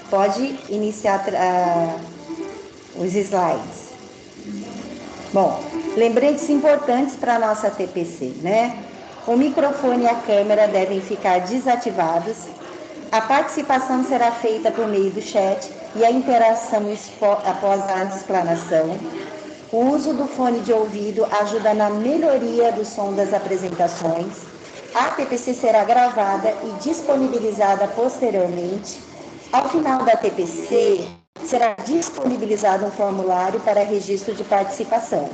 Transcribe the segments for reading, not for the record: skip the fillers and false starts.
Pode iniciar os slides. Bom, lembretes importantes para a nossa TPC, né? O microfone e a câmera devem ficar desativados. A participação será feita por meio do chat e a interação após a explanação. O uso do fone de ouvido ajuda na melhoria do som das apresentações. A TPC será gravada e disponibilizada posteriormente. Ao final da TPC, será disponibilizado um formulário para registro de participação.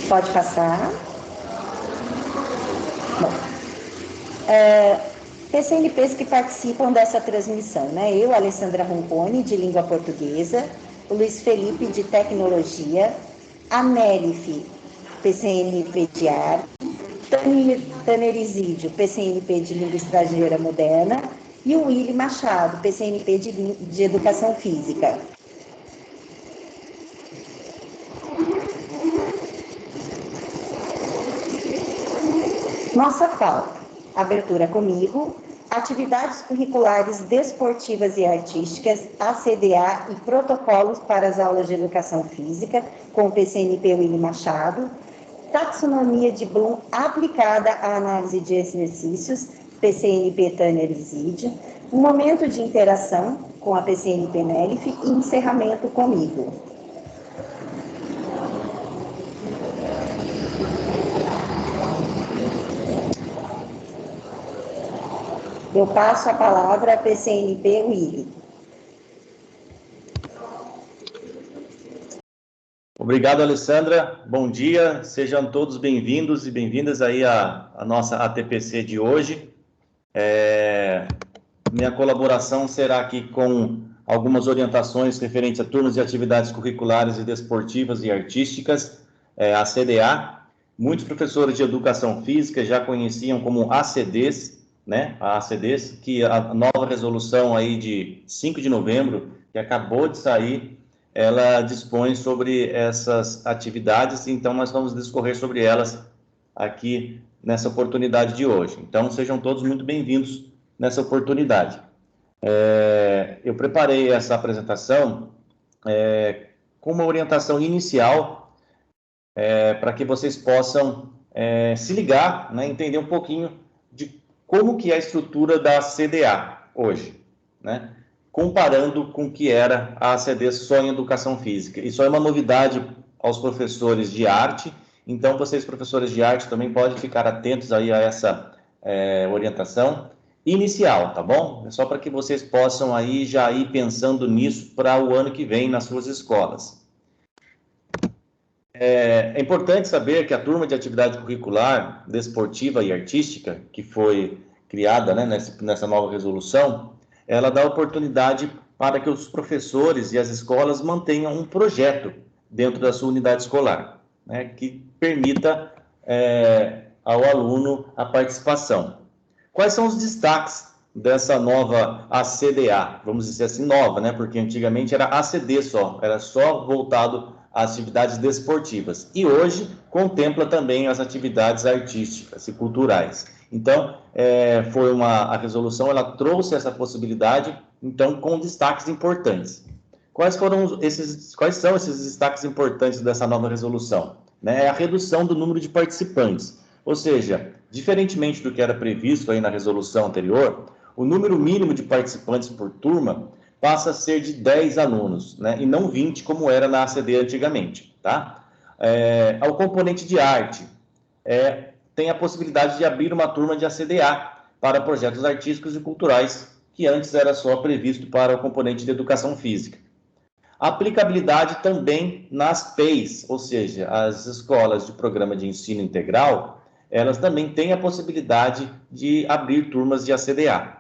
Pode passar. Bom, PCNPs que participam dessa transmissão, né? Eu, Alessandra Roncone, de Língua Portuguesa, o Luiz Felipe, de Tecnologia, a Nelif, PCNP de Arte, Tanner Isídio, PCNP de Língua Estrangeira Moderna, e o Willy Machado, PCNP de Educação Física. Nossa pauta: abertura comigo, atividades curriculares desportivas e artísticas, ACDA e protocolos para as aulas de educação física, com o PCNP Willy Machado, taxonomia de Bloom aplicada à análise de exercícios, PCNP Tanner Isídio, um momento de interação com a PCNP Nelif e encerramento comigo. Eu passo a palavra à PCNP Willy. Obrigado, Alessandra. Bom dia, sejam todos bem-vindos e bem-vindas aí à nossa ATPC de hoje. Minha colaboração será aqui com algumas orientações referentes a turmas de atividades curriculares e desportivas e artísticas, a CDA. Muitos professores de educação física já conheciam como ACDs, né? A ACDs, que a nova resolução aí de 5 de novembro, que acabou de sair, ela dispõe sobre essas atividades, então nós vamos discorrer sobre elas aqui nessa oportunidade de hoje. Então, sejam todos muito bem-vindos nessa oportunidade. Eu preparei essa apresentação com uma orientação inicial para que vocês possam se ligar, né, entender um pouquinho de como que é a estrutura da CDA hoje, né? Comparando com o que era a ACD só em educação física. Isso é uma novidade aos professores de arte, então vocês, professores de arte, também podem ficar atentos aí a essa orientação inicial, tá bom? É só para que vocês possam aí já ir pensando nisso para o ano que vem nas suas escolas. É importante saber que a turma de atividade curricular, desportiva e artística, que foi criada, né, nessa nova resolução, ela dá oportunidade para que os professores e as escolas mantenham um projeto dentro da sua unidade escolar, né, que permita ao aluno a participação. Quais são os destaques dessa nova ACDA? Vamos dizer assim, nova, né, porque antigamente era ACD só, era só voltado às atividades desportivas. E hoje contempla também as atividades artísticas e culturais. Então, a resolução, ela trouxe essa possibilidade, então, com destaques importantes. Quais são esses destaques importantes dessa nova resolução? A redução do número de participantes. Ou seja, diferentemente do que era previsto aí na resolução anterior, o número mínimo de participantes por turma passa a ser de 10 alunos, né? E não 20, como era na ACD antigamente, tá? Ao componente de arte, tem a possibilidade de abrir uma turma de ACDA para projetos artísticos e culturais, que antes era só previsto para o componente de educação física. Aplicabilidade também nas PEIs, ou seja, as escolas de programa de ensino integral, elas também têm a possibilidade de abrir turmas de ACDA.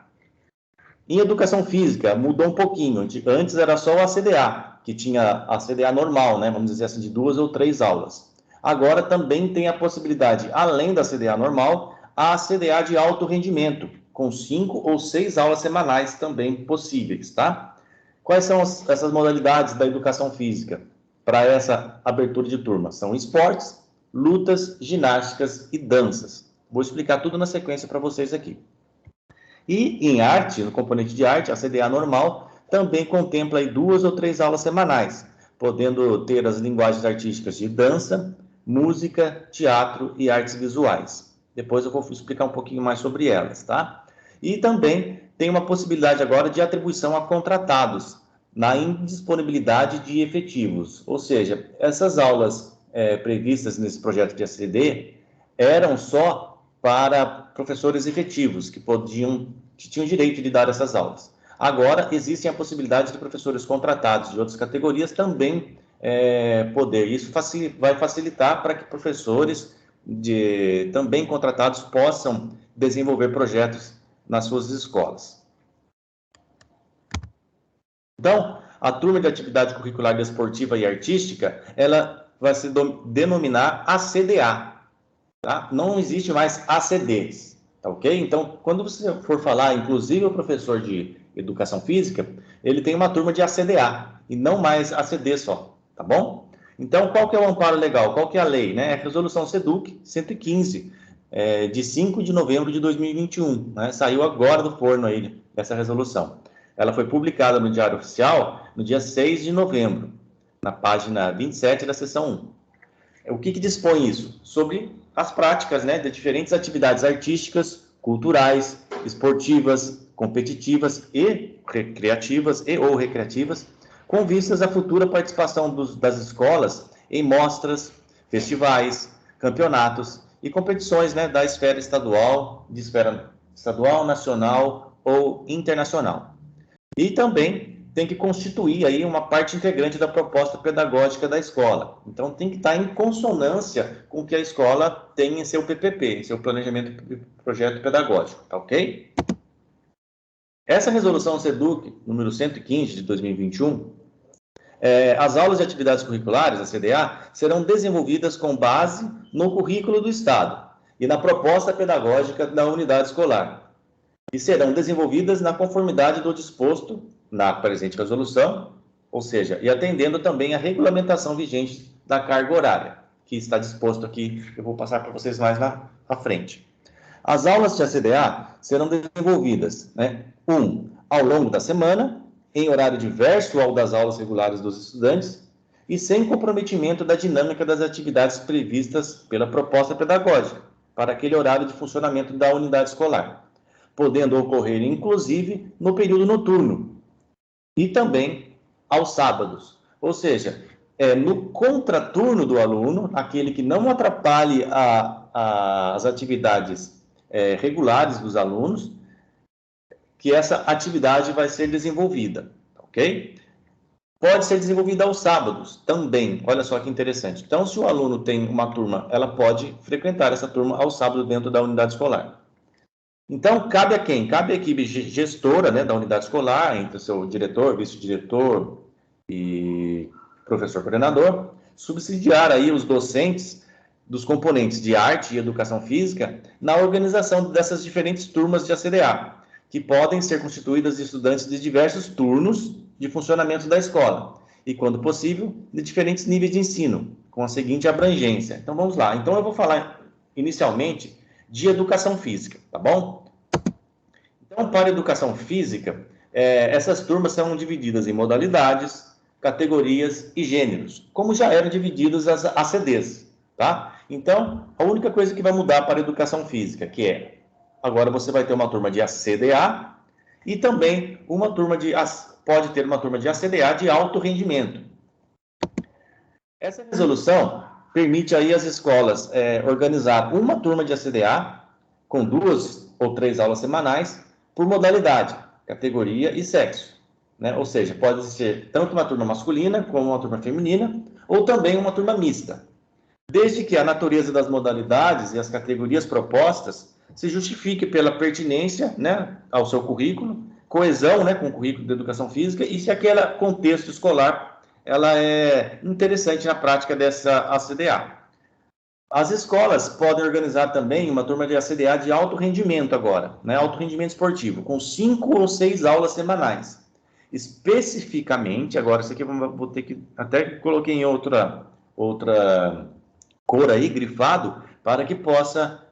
Em educação física, mudou um pouquinho. Antes era só o ACDA, que tinha a ACDA normal, né? Vamos dizer assim, de 2 ou 3 aulas. Agora também tem a possibilidade, além da ACDA normal, a ACDA de alto rendimento, com 5 ou 6 aulas semanais também possíveis, tá? Quais são essas modalidades da educação física para essa abertura de turma? São esportes, lutas, ginásticas e danças. Vou explicar tudo na sequência para vocês aqui. E em arte, no componente de arte, a CDA normal também contempla aí 2 ou 3 aulas semanais, podendo ter as linguagens artísticas de dança, música, teatro e artes visuais. Depois eu vou explicar um pouquinho mais sobre elas, tá? E também tem uma possibilidade agora de atribuição a contratados, na indisponibilidade de efetivos. Ou seja, essas aulas previstas nesse projeto de ACD eram só para professores efetivos, que tinham direito de dar essas aulas. Agora, existe a possibilidade de professores contratados de outras categorias também poder. Isso vai facilitar para que professores também contratados possam desenvolver projetos nas suas escolas. Então, a turma de atividade curricular desportiva e artística, ela vai se denominar ACDA, tá? Não existe mais ACDs, tá ok? Então, quando você for falar, inclusive o professor de educação física, ele tem uma turma de ACDA, e não mais ACD só, tá bom? Então, qual que é o amparo legal? Qual que é a lei, né? É a Resolução SEDUC 115, de 5 de novembro de 2021, né? Saiu agora do forno aí, essa resolução. Ela foi publicada no Diário Oficial no dia 6 de novembro, na página 27 da seção 1. O que dispõe isso? Sobre as práticas, né, de diferentes atividades artísticas, culturais, esportivas, competitivas e recreativas ou recreativas, com vistas à futura participação das escolas em mostras, festivais, campeonatos e competições, né, da esfera estadual, nacional ou internacional. E também tem que constituir aí uma parte integrante da proposta pedagógica da escola. Então, tem que estar em consonância com o que a escola tem em seu PPP, em seu planejamento de projeto pedagógico, tá ok? Essa resolução SEDUC, número 115 de 2021, as aulas de atividades curriculares, a CDA, serão desenvolvidas com base no currículo do Estado e na proposta pedagógica da unidade escolar, e serão desenvolvidas na conformidade do disposto na presente resolução, ou seja, e atendendo também à regulamentação vigente da carga horária, que está disposto aqui, eu vou passar para vocês mais à frente. As aulas de ACDA serão desenvolvidas, né, ao longo da semana, em horário diverso ao das aulas regulares dos estudantes, e sem comprometimento da dinâmica das atividades previstas pela proposta pedagógica, para aquele horário de funcionamento da unidade escolar, podendo ocorrer, inclusive, no período noturno e também aos sábados. Ou seja, no contraturno do aluno, aquele que não atrapalhe as atividades regulares dos alunos, que essa atividade vai ser desenvolvida, ok? Pode ser desenvolvida aos sábados também, olha só que interessante. Então, se o aluno tem uma turma, ela pode frequentar essa turma ao sábado dentro da unidade escolar. Então, cabe a quem? Cabe à equipe gestora, né, da unidade escolar, entre o seu diretor, vice-diretor e professor coordenador, subsidiar aí os docentes dos componentes de arte e educação física na organização dessas diferentes turmas de ACDA, que podem ser constituídas de estudantes de diversos turnos de funcionamento da escola, e, quando possível, de diferentes níveis de ensino, com a seguinte abrangência. Então, vamos lá. Então, eu vou falar, inicialmente, de educação física, tá bom? Então, para educação física, essas turmas são divididas em modalidades, categorias e gêneros, como já eram divididas as ACDs, tá? Então, a única coisa que vai mudar para a educação física, que agora você vai ter uma turma de ACDA e também pode ter uma turma de ACDA de alto rendimento. Essa resolução permite aí às escolas organizar uma turma de ACDA com 2 ou 3 aulas semanais por modalidade, categoria e sexo, né? Ou seja, pode ser tanto uma turma masculina como uma turma feminina, ou também uma turma mista, desde que a natureza das modalidades e as categorias propostas se justifique pela pertinência, né, ao seu currículo, coesão, né, com o currículo de educação física, e se aquele contexto escolar ela é interessante na prática dessa ACDA. As escolas podem organizar também uma turma de ACDA de alto rendimento agora, né, alto rendimento esportivo, com 5 ou 6 aulas semanais. Especificamente, agora isso aqui eu vou ter que, até coloquei em outra cor aí, grifado, para que possa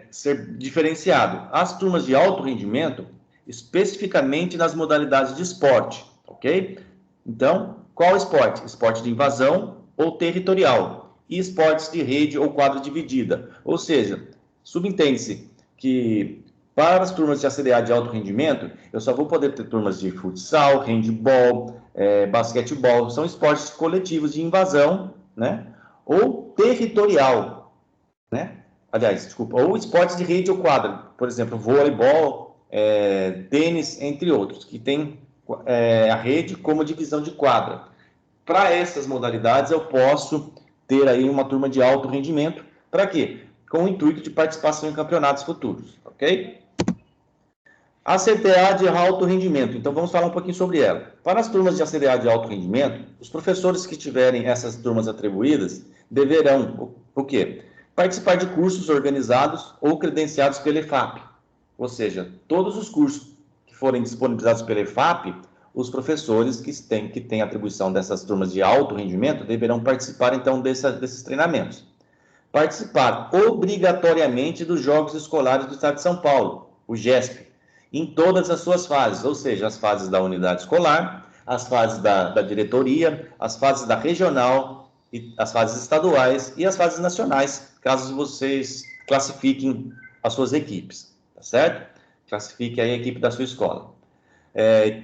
ser diferenciado. As turmas de alto rendimento, especificamente nas modalidades de esporte, ok? Então, qual esporte? Esporte de invasão ou territorial. E esportes de rede ou quadra dividida. Ou seja, subentende-se que para as turmas de ACDA de alto rendimento, eu só vou poder ter turmas de futsal, handball, basquetebol, são esportes coletivos de invasão, né? Ou territorial, né? Aliás, desculpa, ou esportes de rede ou quadra, por exemplo, voleibol, tênis, entre outros, que tem a rede como divisão de quadra. Para essas modalidades, eu posso ter aí uma turma de alto rendimento. Para quê? Com o intuito de participação em campeonatos futuros, ok? A CTA de alto rendimento. Então, vamos falar um pouquinho sobre ela. Para as turmas de ACDA de alto rendimento, os professores que tiverem essas turmas atribuídas deverão, o quê? Participar de cursos organizados ou credenciados pela EFAP. Ou seja, todos os cursos que forem disponibilizados pela EFAP, os professores que têm atribuição dessas turmas de alto rendimento deverão participar, então, desses treinamentos. Participar obrigatoriamente dos Jogos Escolares do Estado de São Paulo, o GESP, em todas as suas fases, ou seja, as fases da unidade escolar, as fases da diretoria, as fases da regional, as fases estaduais e as fases nacionais, caso vocês classifiquem as suas equipes, tá certo? Classifique aí a equipe da sua escola.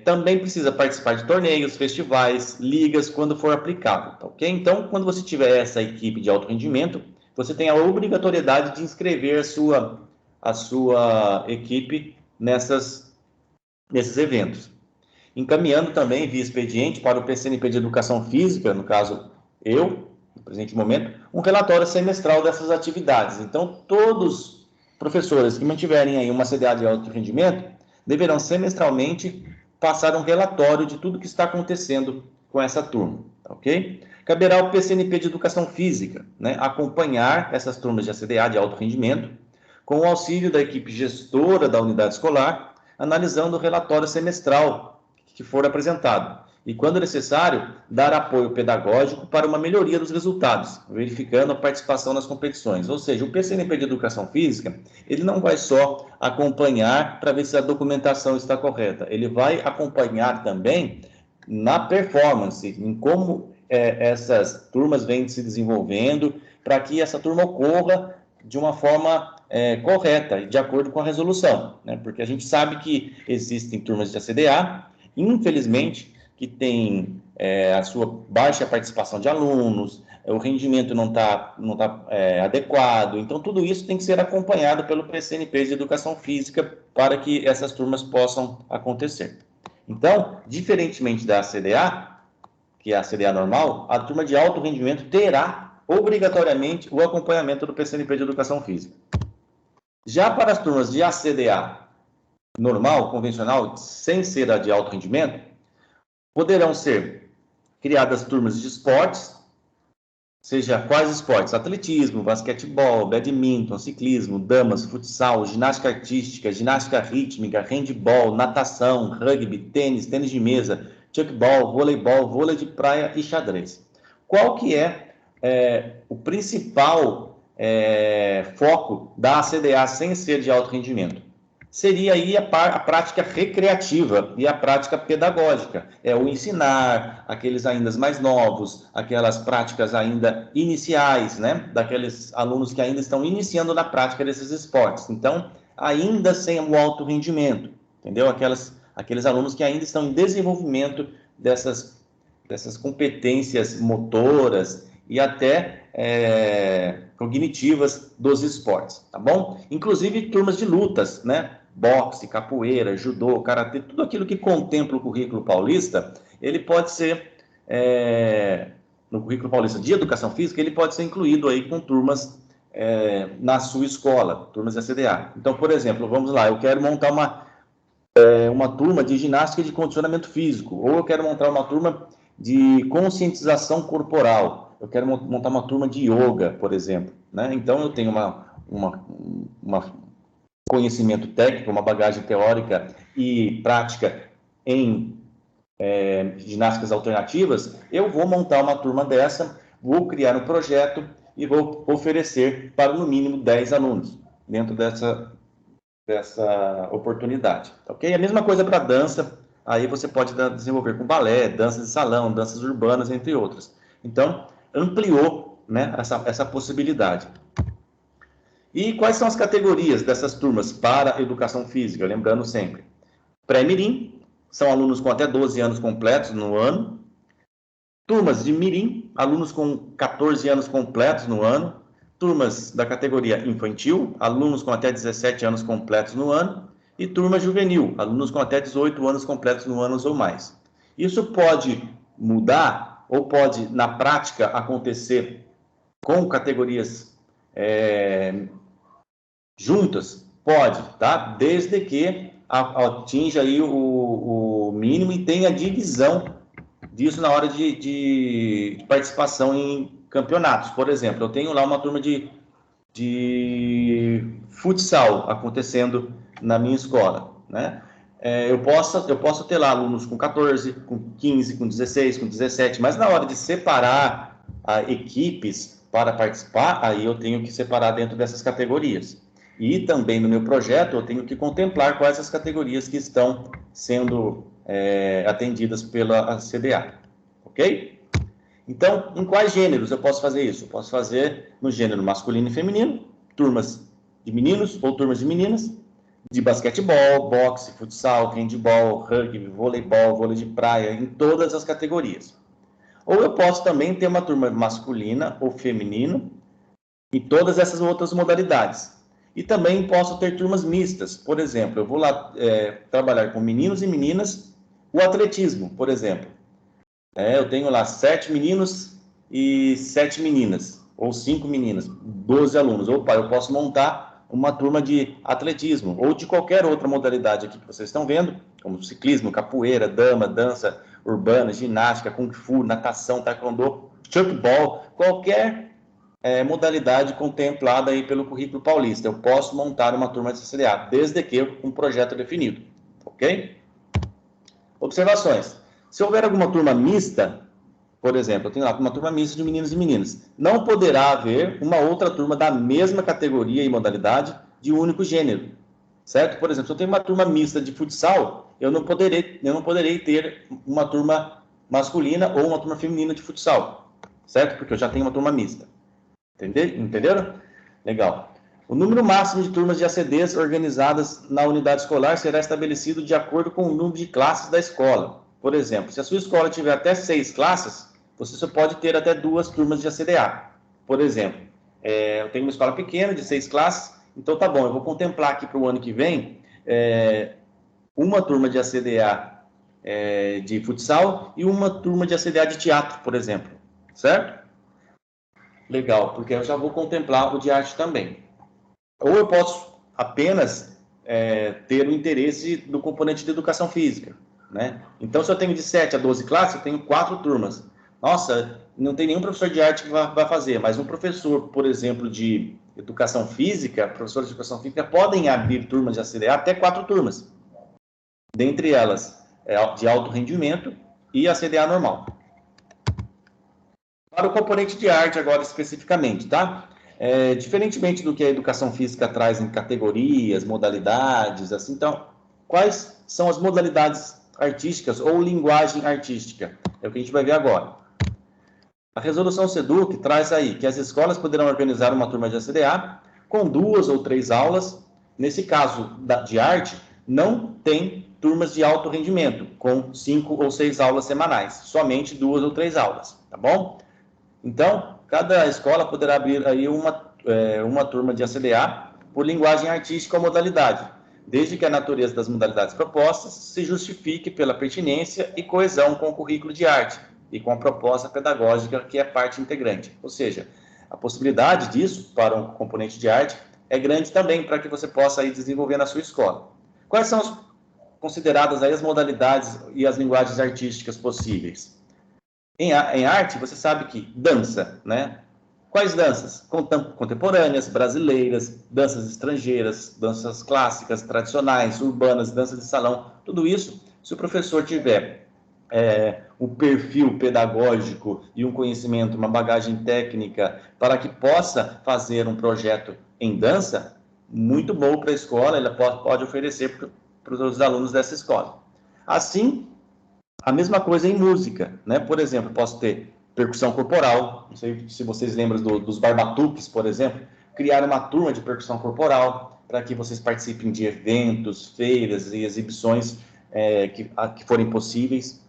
Também precisa participar de torneios, festivais, ligas, quando for aplicável, tá ok? Então, quando você tiver essa equipe de alto rendimento, você tem a obrigatoriedade de inscrever a sua equipe nesses eventos. Encaminhando também via expediente para o PCNP de Educação Física, no caso eu, no presente momento, um relatório semestral dessas atividades. Então, todos professores que mantiverem aí uma CDA de alto rendimento deverão semestralmente passar um relatório de tudo que está acontecendo com essa turma, ok? Caberá ao PCNP de Educação Física, né, acompanhar essas turmas de ACDA de alto rendimento, com o auxílio da equipe gestora da unidade escolar, analisando o relatório semestral que for apresentado. E, quando necessário, dar apoio pedagógico para uma melhoria dos resultados, verificando a participação nas competições. Ou seja, o PCNP de Educação Física, ele não vai só acompanhar para ver se a documentação está correta, ele vai acompanhar também na performance, em como essas turmas vêm se desenvolvendo, para que essa turma ocorra de uma forma correta, de acordo com a resolução, né? Porque a gente sabe que existem turmas de ACDA, infelizmente, que tem a sua baixa participação de alunos, o rendimento não tá adequado, então tudo isso tem que ser acompanhado pelo PCNP de Educação Física para que essas turmas possam acontecer. Então, diferentemente da ACDA, que é a ACDA normal, a turma de alto rendimento terá obrigatoriamente o acompanhamento do PCNP de Educação Física. Já para as turmas de ACDA normal, convencional, sem ser a de alto rendimento, poderão ser criadas turmas de esportes, seja quais esportes? Atletismo, basquetebol, badminton, ciclismo, damas, futsal, ginástica artística, ginástica rítmica, handball, natação, rugby, tênis, tênis de mesa, chuckball, voleibol, vôlei de praia e xadrez. Qual que é o principal foco da ACDA sem ser de alto rendimento? Seria aí a prática recreativa e a prática pedagógica, o ensinar aqueles ainda mais novos, aquelas práticas ainda iniciais, né, daqueles alunos que ainda estão iniciando na prática desses esportes. Então, ainda sem o alto rendimento, entendeu? Aqueles alunos que ainda estão em desenvolvimento dessas competências motoras e até cognitivas dos esportes, tá bom? Inclusive turmas de lutas, né? Boxe, capoeira, judô, karatê, tudo aquilo que contempla o currículo paulista, ele pode ser, no currículo paulista de educação física, ele pode ser incluído aí com turmas na sua escola, turmas de ACDA. Então, por exemplo, vamos lá, eu quero montar uma turma de ginástica de condicionamento físico, ou eu quero montar uma turma de conscientização corporal, eu quero montar uma turma de yoga, por exemplo, né? Então, eu tenho uma conhecimento técnico, uma bagagem teórica e prática em ginásticas alternativas, eu vou montar uma turma dessa, vou criar um projeto, e vou oferecer para no mínimo 10 alunos dentro dessa oportunidade, ok? A mesma coisa para dança, aí você pode desenvolver com balé, danças de salão, danças urbanas, entre outras. Então, ampliou, né, essa possibilidade. E quais são as categorias dessas turmas para educação física? Lembrando sempre, pré-mirim, são alunos com até 12 anos completos no ano. Turmas de mirim, alunos com 14 anos completos no ano. Turmas da categoria infantil, alunos com até 17 anos completos no ano. E turma juvenil, alunos com até 18 anos completos no ano ou mais. Isso pode mudar ou pode, na prática, acontecer com categorias juntas? Pode, tá? Desde que atinja aí o mínimo e tenha divisão disso na hora de participação em campeonatos. Por exemplo, eu tenho lá uma turma de futsal acontecendo na minha escola, né? Eu posso ter lá alunos com 14, com 15, com 16, com 17, mas na hora de separar equipes para participar, aí eu tenho que separar dentro dessas categorias. E também no meu projeto eu tenho que contemplar quais as categorias que estão sendo atendidas pela CDA, ok? Então, em quais gêneros eu posso fazer isso? Eu posso fazer no gênero masculino e feminino, turmas de meninos ou turmas de meninas, de basquetebol, boxe, futsal, handball, rugby, voleibol, vôlei de praia, em todas as categorias. Ou eu posso também ter uma turma masculina ou feminina em todas essas outras modalidades. E também posso ter turmas mistas. Por exemplo, eu vou lá trabalhar com meninos e meninas o atletismo, por exemplo. Eu tenho lá 7 meninos e 7 meninas, ou 5 meninas, 12 alunos. Opa, eu posso montar uma turma de atletismo, ou de qualquer outra modalidade aqui que vocês estão vendo, como ciclismo, capoeira, dama, dança urbana, ginástica, kung fu, natação, taekwondo, chuckball, qualquer modalidade contemplada aí pelo currículo paulista. Eu posso montar uma turma de CDA, desde que com um projeto definido, ok? Observações. Se houver alguma turma mista, por exemplo, eu tenho lá uma turma mista de meninos e meninas, não poderá haver uma outra turma da mesma categoria e modalidade de um único gênero, certo? Por exemplo, se eu tenho uma turma mista de futsal, eu não poderei ter uma turma masculina ou uma turma feminina de futsal, certo? Porque eu já tenho uma turma mista. Entenderam? Legal. O número máximo de turmas de ACDs organizadas na unidade escolar será estabelecido de acordo com o número de classes da escola. Por exemplo, se a sua escola tiver até 6 classes, você só pode ter até 2 turmas de ACDA. Por exemplo, eu tenho uma escola pequena de 6 classes, então tá bom, eu vou contemplar aqui para o ano que vem uma turma de ACDA de futsal e uma turma de ACDA de teatro, por exemplo, certo? Legal, porque eu já vou contemplar o de arte também. Ou eu posso apenas ter o interesse do componente de educação física, né? Então, se eu tenho de 7 a 12 classes, eu tenho 4 turmas. Nossa, não tem nenhum professor de arte que vai fazer, mas um professor, por exemplo, de educação física, professores de educação física podem abrir turmas de ACDA até 4 turmas. Dentre elas, de alto rendimento e a CDA normal. Para o componente de arte agora especificamente, tá? Diferentemente do que a educação física traz em categorias, modalidades, assim, então, quais são as modalidades artísticas ou linguagem artística? É o que a gente vai ver agora. A resolução SEDUC traz aí que as escolas poderão organizar uma turma de ACDA com 2 ou 3 aulas. Nesse caso de arte, não tem turmas de alto rendimento, com 5 ou 6 aulas semanais, somente 2 ou 3 aulas, tá bom? Então, cada escola poderá abrir aí uma turma de ACDA por linguagem artística ou modalidade, desde que a natureza das modalidades propostas se justifique pela pertinência e coesão com o currículo de arte e com a proposta pedagógica que é parte integrante. Ou seja, a possibilidade disso para um componente de arte é grande também para que você possa aí desenvolver na sua escola. Quais são consideradas aí as modalidades e as linguagens artísticas possíveis? Em arte, você sabe que dança, né? Quais danças? Contemporâneas, brasileiras, danças estrangeiras, danças clássicas, tradicionais, urbanas, danças de salão. Tudo isso, se o professor tiver o perfil pedagógico e um conhecimento, uma bagagem técnica para que possa fazer um projeto em dança, muito bom para a escola, ela pode oferecer para os alunos dessa escola. Assim, a mesma coisa em música, né? Por exemplo, posso ter percussão corporal, não sei se vocês lembram dos barbatuques, por exemplo, criar uma turma de percussão corporal para que vocês participem de eventos, feiras e exibições que forem possíveis.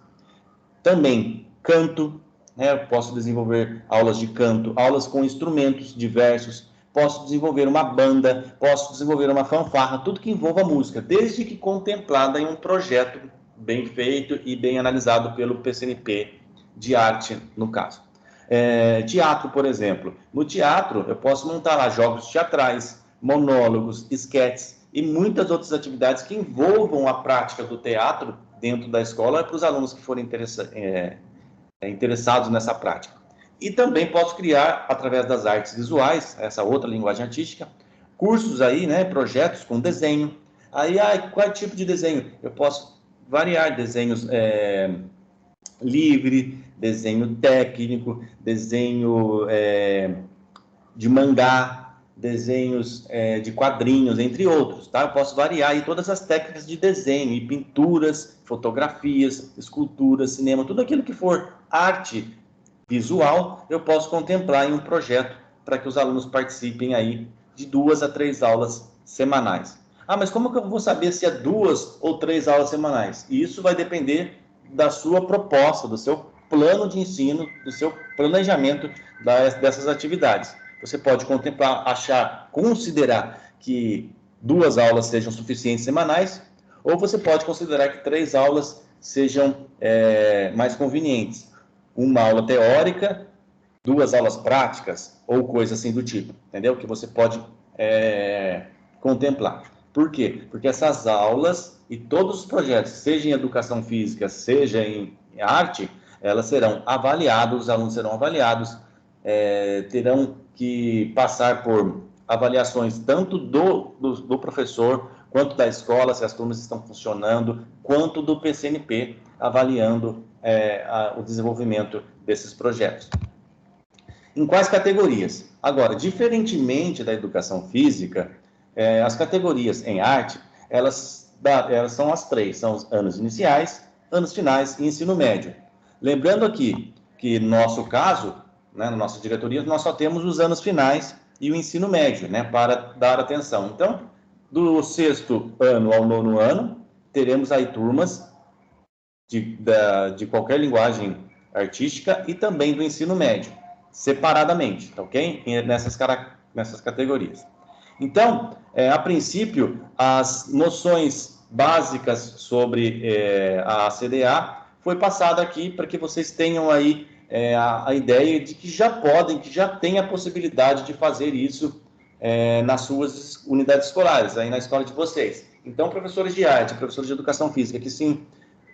Também canto, né? Eu posso desenvolver aulas de canto, aulas com instrumentos diversos, posso desenvolver uma banda, posso desenvolver uma fanfarra, tudo que envolva música, desde que contemplada em um projeto bem feito e bem analisado pelo PCNP de arte, no caso. Teatro, por exemplo. No teatro, eu posso montar lá jogos teatrais, monólogos, esquetes e muitas outras atividades que envolvam a prática do teatro dentro da escola para os alunos que forem interessados nessa prática. E também posso criar, através das artes visuais, essa outra linguagem artística, cursos aí, né, projetos com desenho. Aí, qual tipo de desenho? Eu posso variar desenhos livre, desenho técnico, desenho de mangá, desenhos de quadrinhos, entre outros, tá? Eu posso variar aí todas as técnicas de desenho, e pinturas, fotografias, esculturas, cinema, tudo aquilo que for arte visual, eu posso contemplar em um projeto para que os alunos participem aí de 2 a 3 aulas semanais. Mas como que eu vou saber se é 2 ou 3 aulas semanais? Isso vai depender da sua proposta, do seu plano de ensino, do seu planejamento dessas atividades. Você pode contemplar, considerar que 2 aulas sejam suficientes semanais, ou você pode considerar que 3 aulas sejam mais convenientes. Uma aula teórica, 2 aulas práticas, ou coisa assim do tipo, entendeu? Que você pode contemplar. Por quê? Porque essas aulas e todos os projetos, seja em educação física, seja em arte, elas serão avaliadas, os alunos serão avaliados, terão que passar por avaliações tanto do professor, quanto da escola, se as turmas estão funcionando, quanto do PCNP, avaliando o desenvolvimento desses projetos. Em quais categorias? Agora, diferentemente da educação física, as categorias em arte, elas são as 3, são os anos iniciais, anos finais e ensino médio. Lembrando aqui que, no nosso caso, né, na nossa diretoria, nós só temos os anos finais e o ensino médio, né, para dar atenção. Então, do 6º ano ao 9º ano, teremos aí turmas de qualquer linguagem artística e também do ensino médio, separadamente, tá ok? Nessas categorias. Então, a princípio, as noções básicas sobre a CDA foi passada aqui para que vocês tenham aí a ideia de que já têm a possibilidade de fazer isso nas suas unidades escolares, aí na escola de vocês. Então, professores de arte, professores de educação física,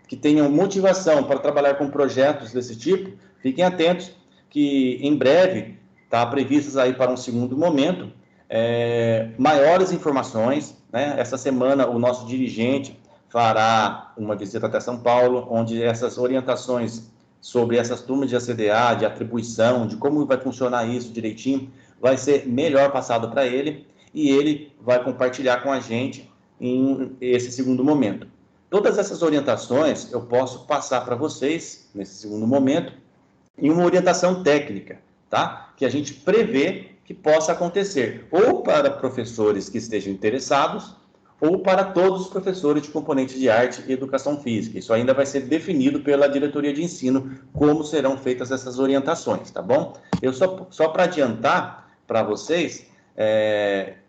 que tenham motivação para trabalhar com projetos desse tipo, fiquem atentos que em breve está previstas aí para um segundo momento maiores informações, né? Essa semana o nosso dirigente fará uma visita até São Paulo, onde essas orientações sobre essas turmas de ACDA, de atribuição, de como vai funcionar isso direitinho, vai ser melhor passado para ele, e ele vai compartilhar com a gente em esse segundo momento. Todas essas orientações eu posso passar para vocês, nesse segundo momento, em uma orientação técnica, tá? Que a gente prevê que possa acontecer, ou para professores que estejam interessados, ou para todos os professores de componentes de arte e educação física. Isso ainda vai ser definido pela diretoria de ensino, como serão feitas essas orientações, tá bom? Eu só para adiantar para vocês,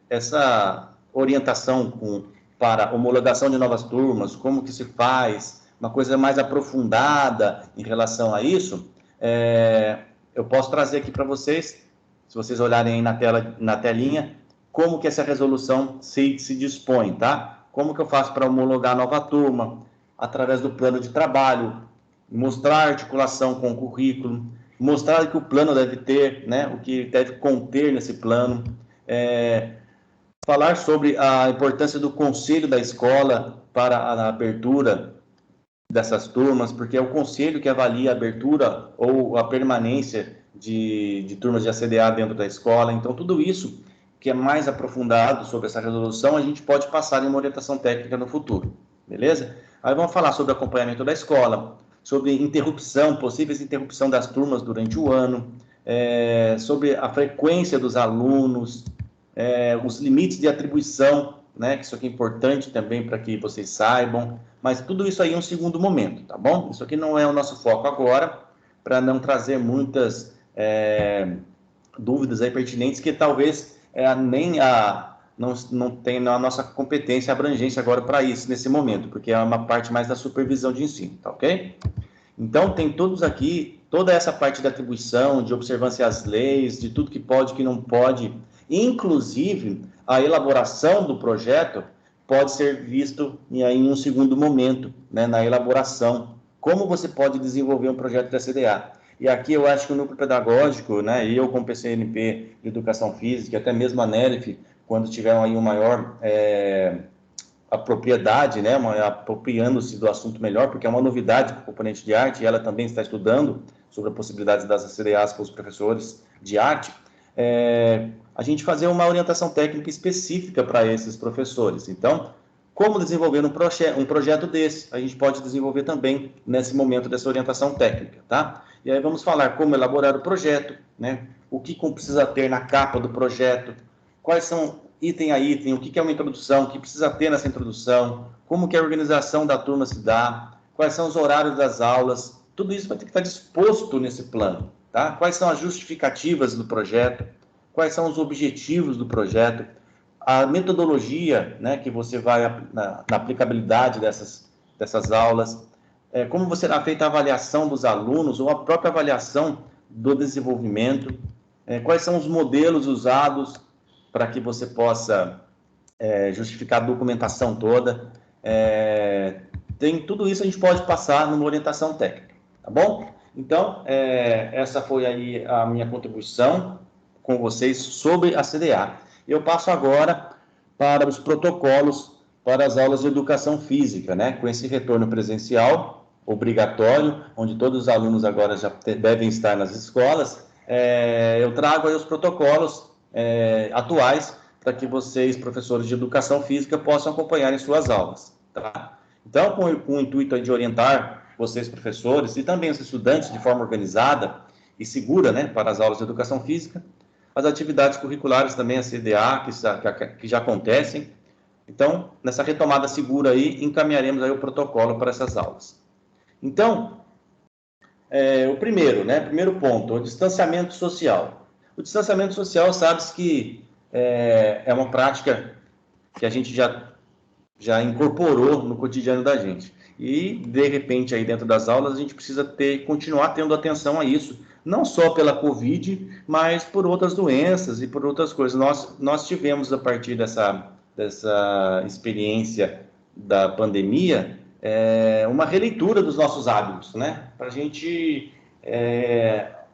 essa orientação para homologação de novas turmas, como que se faz, uma coisa mais aprofundada em relação a isso, eu posso trazer aqui para vocês, se vocês olharem aí na telinha, como que essa resolução se dispõe, tá? Como que eu faço para homologar a nova turma, através do plano de trabalho, mostrar a articulação com o currículo, mostrar o que o plano deve ter, né? O que deve conter nesse plano, falar sobre a importância do conselho da escola para a abertura dessas turmas, porque é o conselho que avalia a abertura ou a permanência de turmas de ACDA dentro da escola. Então, tudo isso que é mais aprofundado sobre essa resolução, a gente pode passar em uma orientação técnica no futuro, beleza? Aí vamos falar sobre acompanhamento da escola, sobre interrupção, possíveis interrupção das turmas durante o ano, sobre a frequência dos alunos, os limites de atribuição, né? Que isso aqui é importante também para que vocês saibam, mas tudo isso aí é um segundo momento, tá bom? Isso aqui não é o nosso foco agora, para não trazer muitas dúvidas aí pertinentes que talvez não tenha a nossa competência e abrangência agora para isso, nesse momento, porque é uma parte mais da supervisão de ensino, tá ok? Então, tem todos aqui, toda essa parte da atribuição, de observância às leis, de tudo que pode e que não pode, inclusive a elaboração do projeto pode ser visto em um segundo momento, né, na elaboração. Como você pode desenvolver um projeto da CDA? E aqui eu acho que o núcleo pedagógico, né, eu como PCNP de Educação Física, até mesmo a NERF, quando tiveram aí um maior a propriedade, né, apropriando-se do assunto melhor, porque é uma novidade para o componente de arte, e ela também está estudando sobre a possibilidade das CDAs para os professores de arte, a gente fazer uma orientação técnica específica para esses professores. Então, como desenvolver um projeto desse? A gente pode desenvolver também nesse momento dessa orientação técnica, tá? E aí vamos falar como elaborar o projeto, né? O que precisa ter na capa do projeto, quais são item a item, o que é uma introdução, o que precisa ter nessa introdução, como que a organização da turma se dá, quais são os horários das aulas, tudo isso vai ter que estar disposto nesse plano, tá? Quais são as justificativas do projeto, quais são os objetivos do projeto, a metodologia, né, que você vai na aplicabilidade dessas aulas, como será feita a avaliação dos alunos ou a própria avaliação do desenvolvimento, quais são os modelos usados para que você possa justificar a documentação toda. Tem tudo isso, a gente pode passar numa orientação técnica, tá bom? Então, essa foi aí a minha contribuição com vocês sobre a CDA. Eu passo agora para os protocolos para as aulas de educação física, né? Com esse retorno presencial obrigatório, onde todos os alunos agora já devem estar nas escolas, eu trago aí os protocolos atuais para que vocês, professores de educação física, possam acompanhar em suas aulas, tá? Então, com o intuito de orientar vocês, professores, e também os estudantes de forma organizada e segura, né, para as aulas de educação física, as atividades curriculares também, a CDA, que já acontecem. Então, nessa retomada segura aí, encaminharemos aí o protocolo para essas aulas. Então, o primeiro ponto, o distanciamento social. O distanciamento social, sabe-se que é uma prática que a gente já incorporou no cotidiano da gente. E, de repente, aí dentro das aulas, a gente precisa continuar tendo atenção a isso, não só pela Covid, mas por outras doenças e por outras coisas. Nós tivemos, a partir dessa experiência da pandemia, uma releitura dos nossos hábitos, né? Para a gente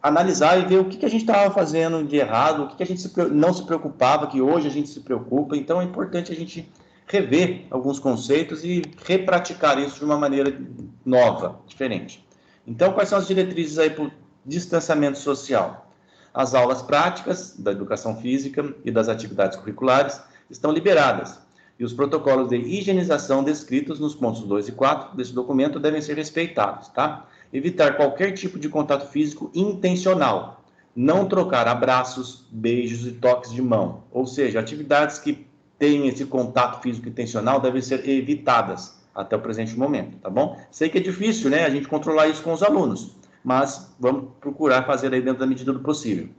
analisar e ver o que a gente estava fazendo de errado, o que a gente não se preocupava, que hoje a gente se preocupa. Então, é importante a gente rever alguns conceitos e repraticar isso de uma maneira nova, diferente. Então, quais são as diretrizes aí para o distanciamento social? As aulas práticas da educação física e das atividades curriculares estão liberadas, e os protocolos de higienização descritos nos pontos 2 e 4 desse documento devem ser respeitados, tá? Evitar qualquer tipo de contato físico intencional, não trocar abraços, beijos e toques de mão, ou seja, atividades que têm esse contato físico intencional devem ser evitadas até o presente momento, tá bom? Sei que é difícil, né, a gente controlar isso com os alunos, mas vamos procurar fazer aí dentro da medida do possível.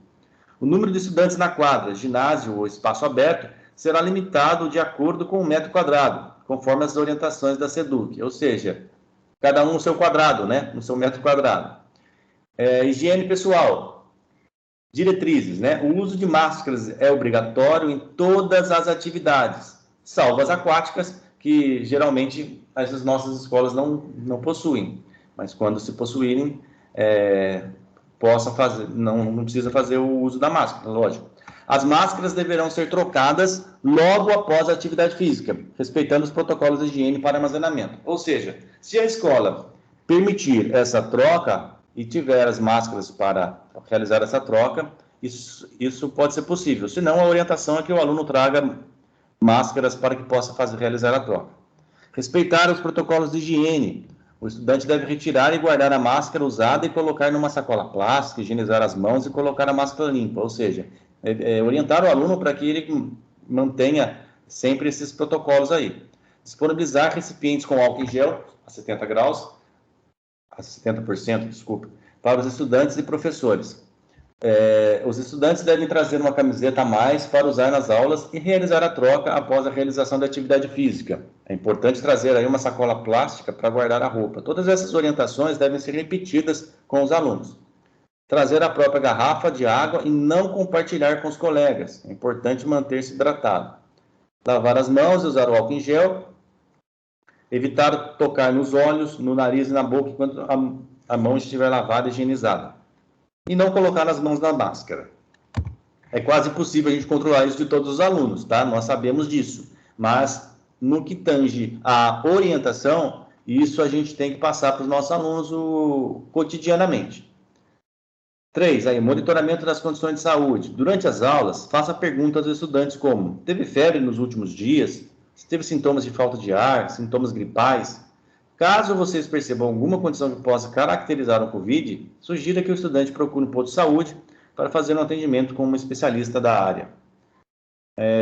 O número de estudantes na quadra, ginásio ou espaço aberto será limitado de acordo com o metro quadrado, conforme as orientações da SEDUC, ou seja, cada um no seu quadrado, né, no seu metro quadrado. Higiene pessoal. Diretrizes, né? O uso de máscaras é obrigatório em todas as atividades, salvo as aquáticas, que geralmente as nossas escolas não possuem. Mas quando se possuírem, possam fazer, não precisa fazer o uso da máscara, lógico. As máscaras deverão ser trocadas logo após a atividade física, respeitando os protocolos de higiene para armazenamento. Ou seja, se a escola permitir essa troca e tiver as máscaras para realizar essa troca, isso pode ser possível. Se não, a orientação é que o aluno traga máscaras para que possa realizar a troca. Respeitar os protocolos de higiene. O estudante deve retirar e guardar a máscara usada e colocar numa sacola plástica, higienizar as mãos e colocar a máscara limpa. Ou seja, orientar o aluno para que ele mantenha sempre esses protocolos aí. Disponibilizar recipientes com álcool em gel a 70 graus, a 70%, desculpa, para os estudantes e professores. Os estudantes devem trazer uma camiseta a mais para usar nas aulas e realizar a troca após a realização da atividade física. É importante trazer aí uma sacola plástica para guardar a roupa. Todas essas orientações devem ser repetidas com os alunos. Trazer a própria garrafa de água e não compartilhar com os colegas. É importante manter-se hidratado. Lavar as mãos e usar o álcool em gel. Evitar tocar nos olhos, no nariz e na boca enquanto a mão estiver lavada e higienizada. E não colocar as mãos na máscara. É quase impossível a gente controlar isso de todos os alunos, tá? Nós sabemos disso. Mas, no que tange a orientação, isso a gente tem que passar para os nossos alunos cotidianamente. 3. Monitoramento das condições de saúde. Durante as aulas, faça perguntas aos estudantes como: teve febre nos últimos dias? Teve sintomas de falta de ar? Sintomas gripais? Caso vocês percebam alguma condição que possa caracterizar o COVID, sugira que o estudante procure um posto de saúde para fazer um atendimento com um especialista da área.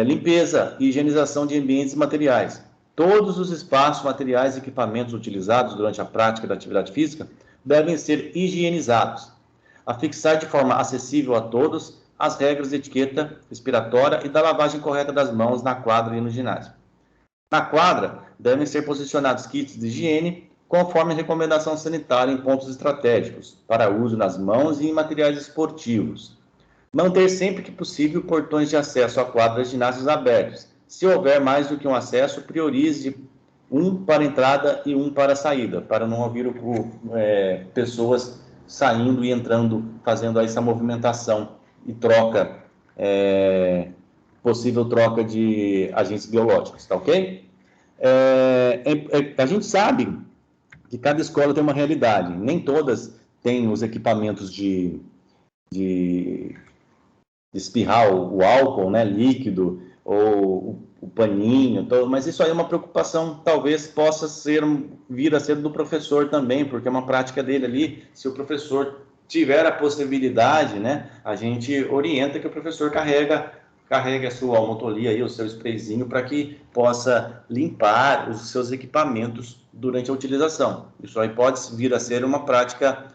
Limpeza e higienização de ambientes e materiais. Todos os espaços, materiais e equipamentos utilizados durante a prática da atividade física devem ser higienizados. Afixar de forma acessível a todos as regras de etiqueta respiratória e da lavagem correta das mãos na quadra e no ginásio. Na quadra, devem ser posicionados kits de higiene, conforme a recomendação sanitária em pontos estratégicos, para uso nas mãos e em materiais esportivos. Manter sempre que possível portões de acesso à quadra de ginásios abertos. Se houver mais do que um acesso, priorize um para entrada e um para saída, para não ouvir pessoas saindo e entrando, fazendo essa movimentação e possível troca de agentes biológicos, tá ok? A gente sabe que cada escola tem uma realidade, nem todas têm os equipamentos de espirrar o álcool, né, líquido, ou o paninho, mas isso aí é uma preocupação, talvez possa vir a ser do professor também, porque é uma prática dele ali. Se o professor tiver a possibilidade, né, a gente orienta que o professor carregue a sua almotolia aí, o seu sprayzinho, para que possa limpar os seus equipamentos durante a utilização. Isso aí pode vir a ser uma prática,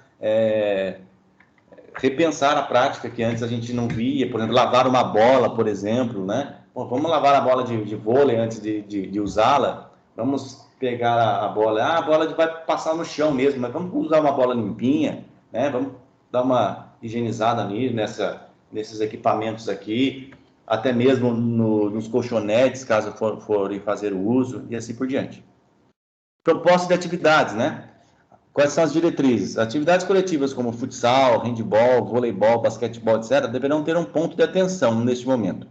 repensar a prática que antes a gente não via, por exemplo, lavar uma bola, por exemplo, né? Bom, vamos lavar a bola de vôlei antes de usá-la, vamos pegar a bola, a bola vai passar no chão mesmo, mas vamos usar uma bola limpinha, né? Vamos dar uma higienizada nesses equipamentos aqui, até mesmo nos colchonetes, caso forem fazer o uso, e assim por diante. Proposta de atividades, né? Quais são as diretrizes? Atividades coletivas como futsal, handebol, voleibol, basquetebol, etc., deverão ter um ponto de atenção neste momento.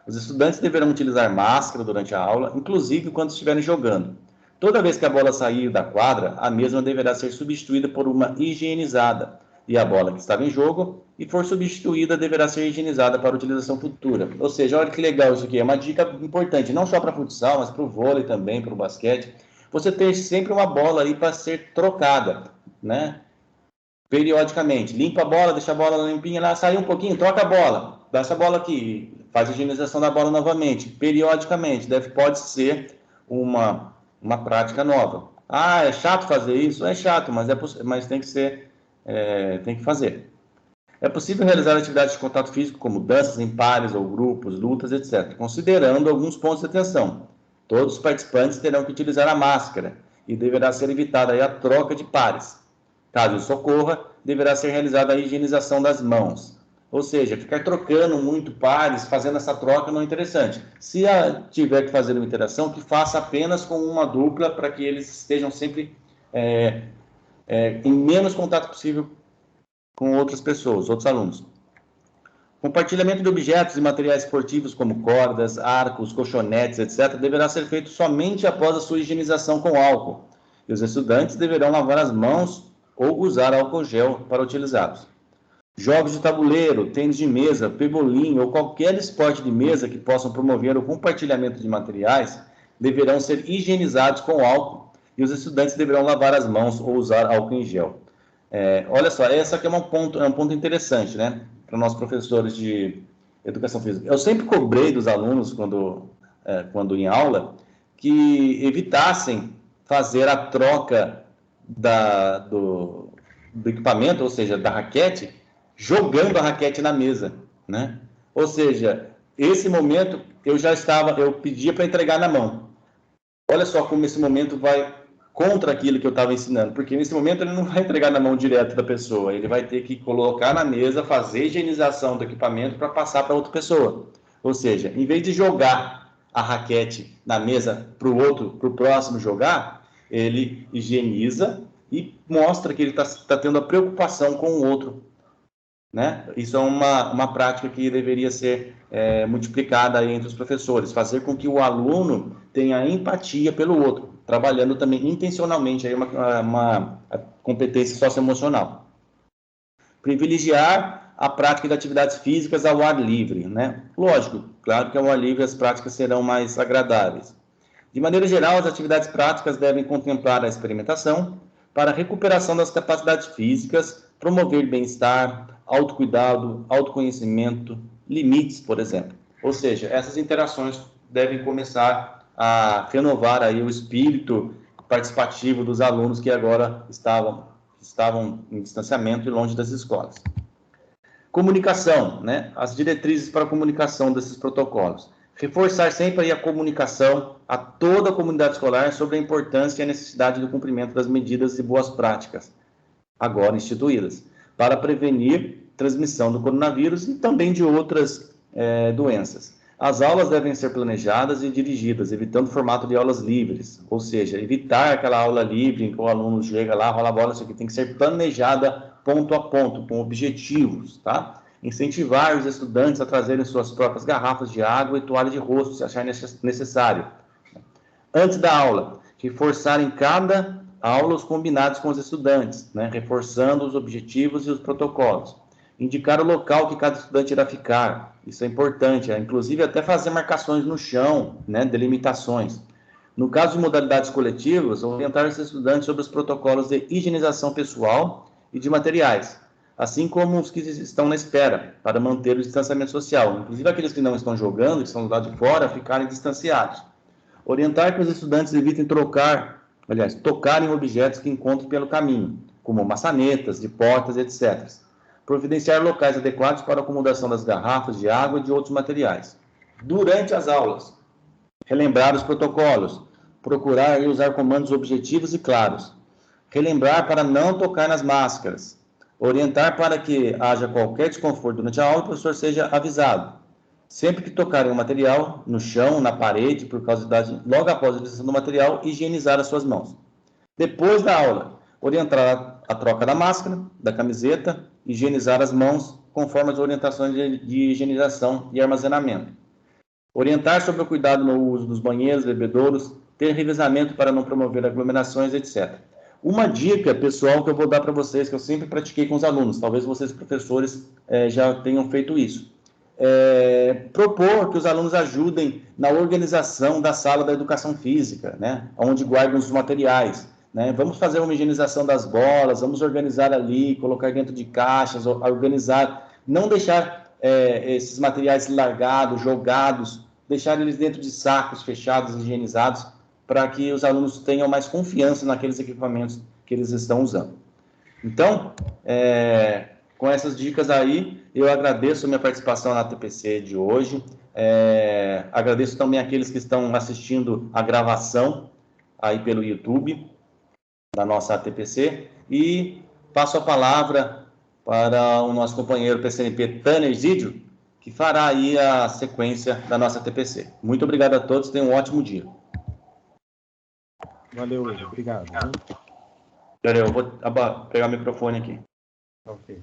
Os estudantes deverão utilizar máscara durante a aula, inclusive quando estiverem jogando. Toda vez que a bola sair da quadra, a mesma deverá ser substituída por uma higienizada, e a bola que estava em jogo e for substituída deverá ser higienizada para utilização futura. Ou seja, olha que legal isso aqui, é uma dica importante, não só para futsal, mas para o vôlei também, para o basquete. Você ter sempre uma bola aí para ser trocada, né? Periodicamente. Limpa a bola, deixa a bola limpinha lá, sai um pouquinho, troca a bola, dá essa bola aqui, faz a higienização da bola novamente, periodicamente. Pode ser uma prática nova. Ah, é chato fazer isso? É chato, mas tem que fazer. É possível realizar atividades de contato físico, como danças em pares ou grupos, lutas, etc., considerando alguns pontos de atenção. Todos os participantes terão que utilizar a máscara e deverá ser evitada aí a troca de pares. Caso isso ocorra, deverá ser realizada a higienização das mãos. Ou seja, ficar trocando muito pares, fazendo essa troca não é interessante. Se tiver que fazer uma interação, que faça apenas com uma dupla, para que eles estejam sempre em menos contato possível com outras pessoas, outros alunos. Compartilhamento de objetos e materiais esportivos como cordas, arcos, colchonetes, etc., deverá ser feito somente após a sua higienização com álcool. e os estudantes deverão lavar as mãos ou usar álcool gel para utilizá-los. Jogos de tabuleiro, tênis de mesa, pebolim ou qualquer esporte de mesa que possam promover o compartilhamento de materiais deverão ser higienizados com álcool e os estudantes deverão lavar as mãos ou usar álcool em gel. Olha só, essa aqui é um ponto interessante, né, para nós professores de educação física. Eu sempre cobrei dos alunos, quando em aula, que evitassem fazer a troca do equipamento, ou seja, da raquete, jogando a raquete na mesa, né? Ou seja, esse momento eu pedia para entregar na mão. Olha só como esse momento vai contra aquilo que eu estava ensinando, porque nesse momento ele não vai entregar na mão direto da pessoa, ele vai ter que colocar na mesa, fazer a higienização do equipamento para passar para outra pessoa. Ou seja, em vez de jogar a raquete na mesa para o próximo jogar, ele higieniza e mostra que ele está tendo a preocupação com o outro, né? Isso é uma prática que deveria ser multiplicada aí entre os professores, fazer com que o aluno tenha empatia pelo outro, trabalhando também intencionalmente aí uma competência socioemocional. Privilegiar a prática de atividades físicas ao ar livre, né? Lógico, claro que ao ar livre as práticas serão mais agradáveis. De maneira geral, as atividades práticas devem contemplar a experimentação para a recuperação das capacidades físicas, promover bem-estar, autocuidado, autoconhecimento, limites, por exemplo. Ou seja, essas interações devem começar a renovar aí o espírito participativo dos alunos que agora estavam em distanciamento e longe das escolas. Comunicação, né? As diretrizes para a comunicação desses protocolos. Reforçar sempre aí a comunicação a toda a comunidade escolar sobre a importância e a necessidade do cumprimento das medidas e boas práticas, agora instituídas, para prevenir transmissão do coronavírus e também de outras doenças. As aulas devem ser planejadas e dirigidas, evitando o formato de aulas livres, ou seja, evitar aquela aula livre em que o aluno chega lá, rola a bola, isso aqui tem que ser planejada ponto a ponto, com objetivos, tá? Incentivar os estudantes a trazerem suas próprias garrafas de água e toalha de rosto, se achar necessário. Antes da aula, reforçar em cada aula os combinados com os estudantes, né? Reforçando os objetivos e os protocolos. Indicar o local que cada estudante irá ficar, isso é importante, inclusive até fazer marcações no chão, né? Delimitações. No caso de modalidades coletivas, orientar os estudantes sobre os protocolos de higienização pessoal e de materiais, assim como os que estão na espera, para manter o distanciamento social. Inclusive aqueles que não estão jogando, que estão do lado de fora, ficarem distanciados. Orientar que os estudantes evitem tocar em objetos que encontrem pelo caminho, como maçanetas, de portas, etc. Providenciar locais adequados para a acomodação das garrafas de água e de outros materiais. Durante as aulas, relembrar os protocolos, procurar e usar comandos objetivos e claros. Relembrar para não tocar nas máscaras. Orientar para que haja qualquer desconforto durante a aula, o professor seja avisado. Sempre que tocarem o material, no chão, na parede, por causa logo após a utilização do material, higienizar as suas mãos. Depois da aula, orientar a troca da máscara, da camiseta, higienizar as mãos, conforme as orientações de higienização e armazenamento. Orientar sobre o cuidado no uso dos banheiros, bebedouros, ter revezamento para não promover aglomerações, etc. Uma dica pessoal que eu vou dar para vocês, que eu sempre pratiquei com os alunos, talvez vocês professores já tenham feito isso. Propor que os alunos ajudem na organização da sala da educação física, né, onde guardam os materiais. Né? Vamos fazer uma higienização das bolas, vamos organizar ali, colocar dentro de caixas, organizar, não deixar esses materiais largados, jogados, deixar eles dentro de sacos fechados, higienizados, para que os alunos tenham mais confiança naqueles equipamentos que eles estão usando. Então, com essas dicas aí, eu agradeço a minha participação na TPC de hoje, agradeço também aqueles que estão assistindo a gravação aí pelo YouTube da nossa ATPC e passo a palavra para o nosso companheiro PCNP Tanner Zidio, que fará aí a sequência da nossa TPC. Muito obrigado a todos, tenham um ótimo dia. Valeu, obrigado. Peraí, eu vou pegar o microfone aqui. Ok.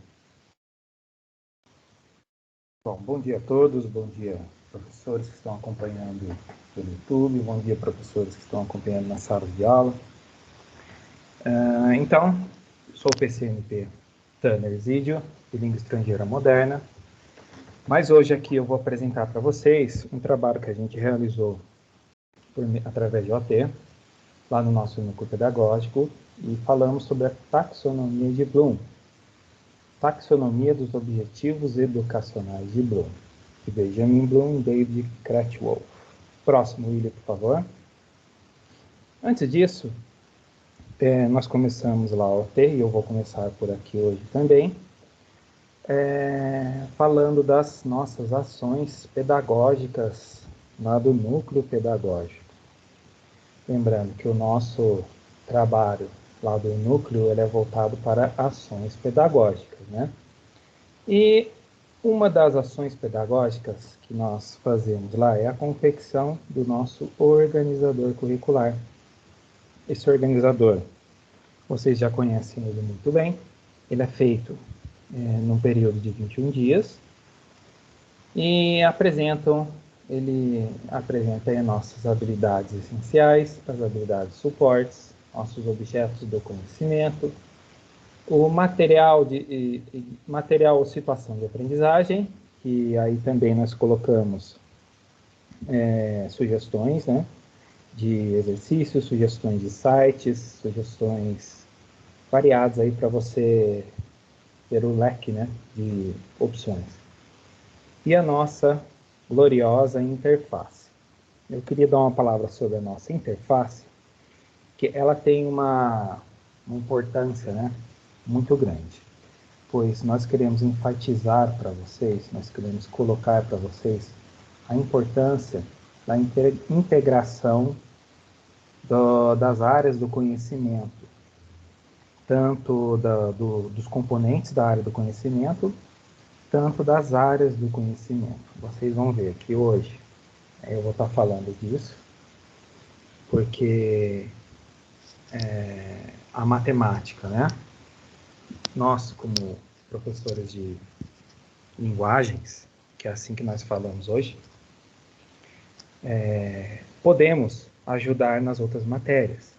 Bom dia a todos, bom dia professores que estão acompanhando pelo YouTube, bom dia professores que estão acompanhando na sala de aula. Então, sou o PCNP Tanner Isidio, de Língua Estrangeira Moderna, mas hoje aqui eu vou apresentar para vocês um trabalho que a gente realizou através de OT, lá no nosso núcleo pedagógico, e falamos sobre a taxonomia de Bloom, taxonomia dos objetivos educacionais de Bloom, de Benjamin Bloom e David Cratchwolf. Próximo, William, por favor. Antes disso, nós começamos lá o OT, e eu vou começar por aqui hoje também, falando das nossas ações pedagógicas lá do núcleo pedagógico. Lembrando que o nosso trabalho lá do núcleo ele é voltado para ações pedagógicas, né? E uma das ações pedagógicas que nós fazemos lá é a confecção do nosso organizador curricular. Esse organizador, vocês já conhecem ele muito bem, ele é feito num período de 21 dias e ele apresenta aí nossas habilidades essenciais, as habilidades suportes, nossos objetos do conhecimento, o material situação de aprendizagem, que aí também nós colocamos sugestões, né, de exercícios, sugestões de sites, sugestões variadas aí para você ter o leque, né, de opções. E a nossa gloriosa interface. Eu queria dar uma palavra sobre a nossa interface, que ela tem uma importância, né, muito grande, pois nós queremos enfatizar para vocês, nós queremos colocar para vocês a importância da integração das áreas do conhecimento, tanto dos componentes da área do conhecimento, tanto das áreas do conhecimento. Vocês vão ver que hoje eu vou estar falando disso, porque a matemática, né? Nós, como professores de linguagens, que é assim que nós falamos hoje, podemos ajudar nas outras matérias,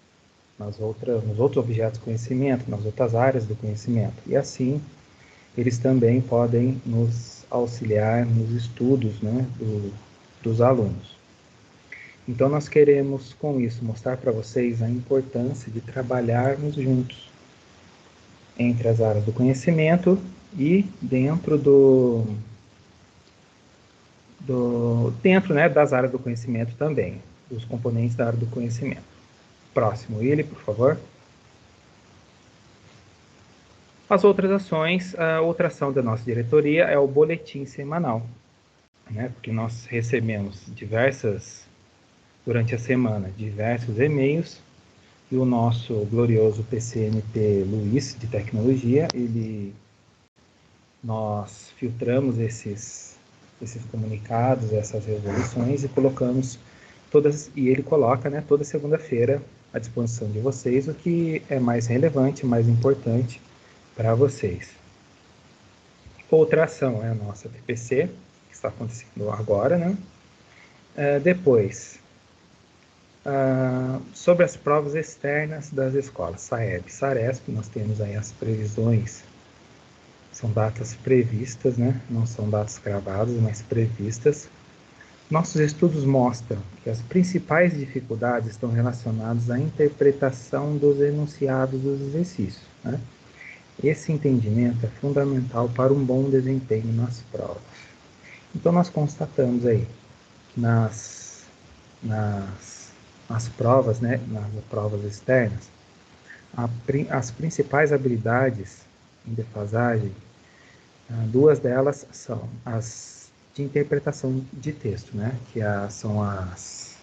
nos outros objetos de conhecimento, nas outras áreas do conhecimento. E assim, eles também podem nos auxiliar nos estudos, né, dos alunos. Então, nós queremos, com isso, mostrar para vocês a importância de trabalharmos juntos entre as áreas do conhecimento e dentro dentro, né, das áreas do conhecimento também, dos componentes da área do conhecimento. Próximo, Willy, por favor. As outras ações, a outra ação da nossa diretoria é o boletim semanal, né? Porque nós recebemos durante a semana, diversos e-mails, e o nosso glorioso PCNP Luiz, de tecnologia, nós filtramos esses comunicados, essas resoluções, e colocamos e ele coloca, né, toda segunda-feira à disposição de vocês o que é mais relevante, mais importante para vocês. Outra ação é a nossa TPC, que está acontecendo agora, né? Depois, sobre as provas externas das escolas, SAEB, SARESP, nós temos aí as previsões, são datas previstas, né? Não são datas gravadas, mas previstas. Nossos estudos mostram que as principais dificuldades estão relacionadas à interpretação dos enunciados dos exercícios, né? Esse entendimento é fundamental para um bom desempenho nas provas. Então, nós constatamos aí que nas provas, né, nas provas externas, as principais habilidades em defasagem, duas delas são as de interpretação de texto, né, que são as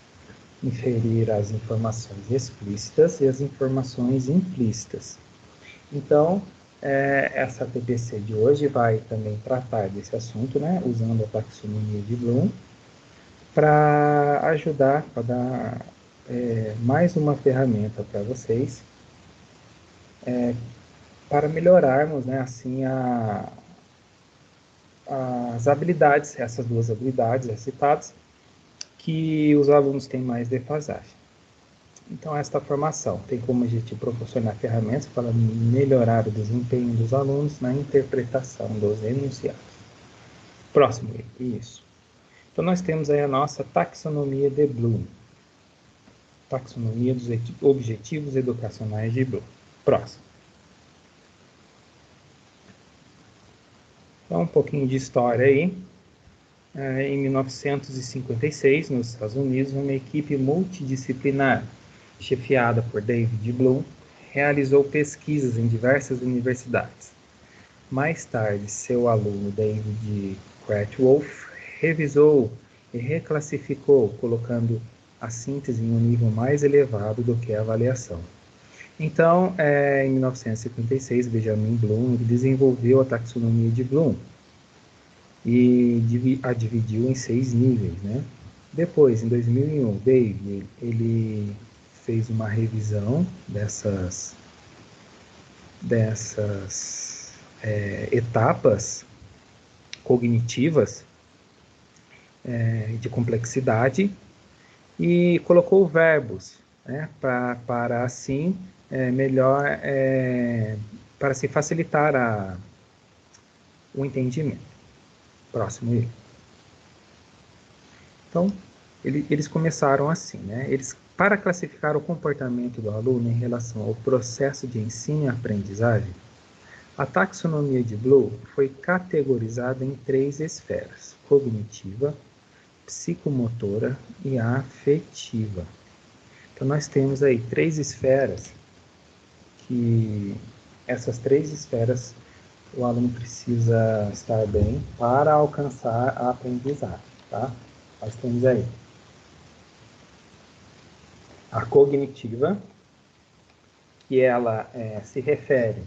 inferir as informações explícitas e as informações implícitas. Então, essa TPC de hoje vai também tratar desse assunto, né, usando a taxonomia de Bloom, para ajudar, para dar mais uma ferramenta para vocês, para melhorarmos, né, assim, as habilidades, essas duas habilidades citadas, que os alunos têm mais defasagem. Então, esta formação tem como objetivo proporcionar ferramentas para melhorar o desempenho dos alunos na interpretação dos enunciados. Próximo, isso. Então, nós temos aí a nossa taxonomia de Bloom. Taxonomia dos objetivos educacionais de Bloom. Próximo. Então, um pouquinho de história aí. Em 1956, nos Estados Unidos, uma equipe multidisciplinar, chefiada por David Bloom, realizou pesquisas em diversas universidades. Mais tarde, seu aluno David Kretwolf revisou e reclassificou, colocando a síntese em um nível mais elevado do que a avaliação. Então, em 1956, Benjamin Bloom desenvolveu a taxonomia de Bloom e a dividiu em 6 níveis, né? Depois, em 2001, David ele fez uma revisão dessas etapas cognitivas de complexidade e colocou verbos, né, para assim melhor para se facilitar o entendimento. Próximo aí. Então, eles começaram assim, né? Para classificar o comportamento do aluno em relação ao processo de ensino e aprendizagem, a taxonomia de Bloom foi categorizada em 3 esferas: cognitiva, psicomotora e afetiva. Então, nós temos aí 3 esferas que essas 3 esferas o aluno precisa estar bem para alcançar a aprendizagem, tá? Nós temos aí a cognitiva, que ela se refere,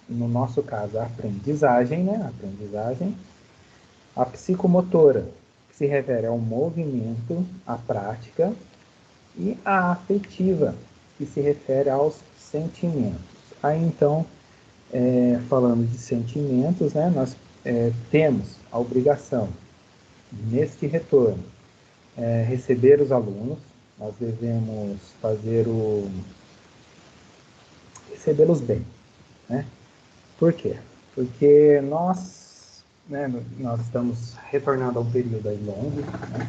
no nosso caso, à aprendizagem, né? Aprendizagem. A psicomotora, que se refere ao movimento, à prática. E a afetiva, que se refere aos sentimentos. Aí, então, falando de sentimentos, né, nós temos a obrigação, neste retorno, receber os alunos, nós devemos recebê-los bem, né? Por quê? Porque nós estamos retornando a um período aí longo, né,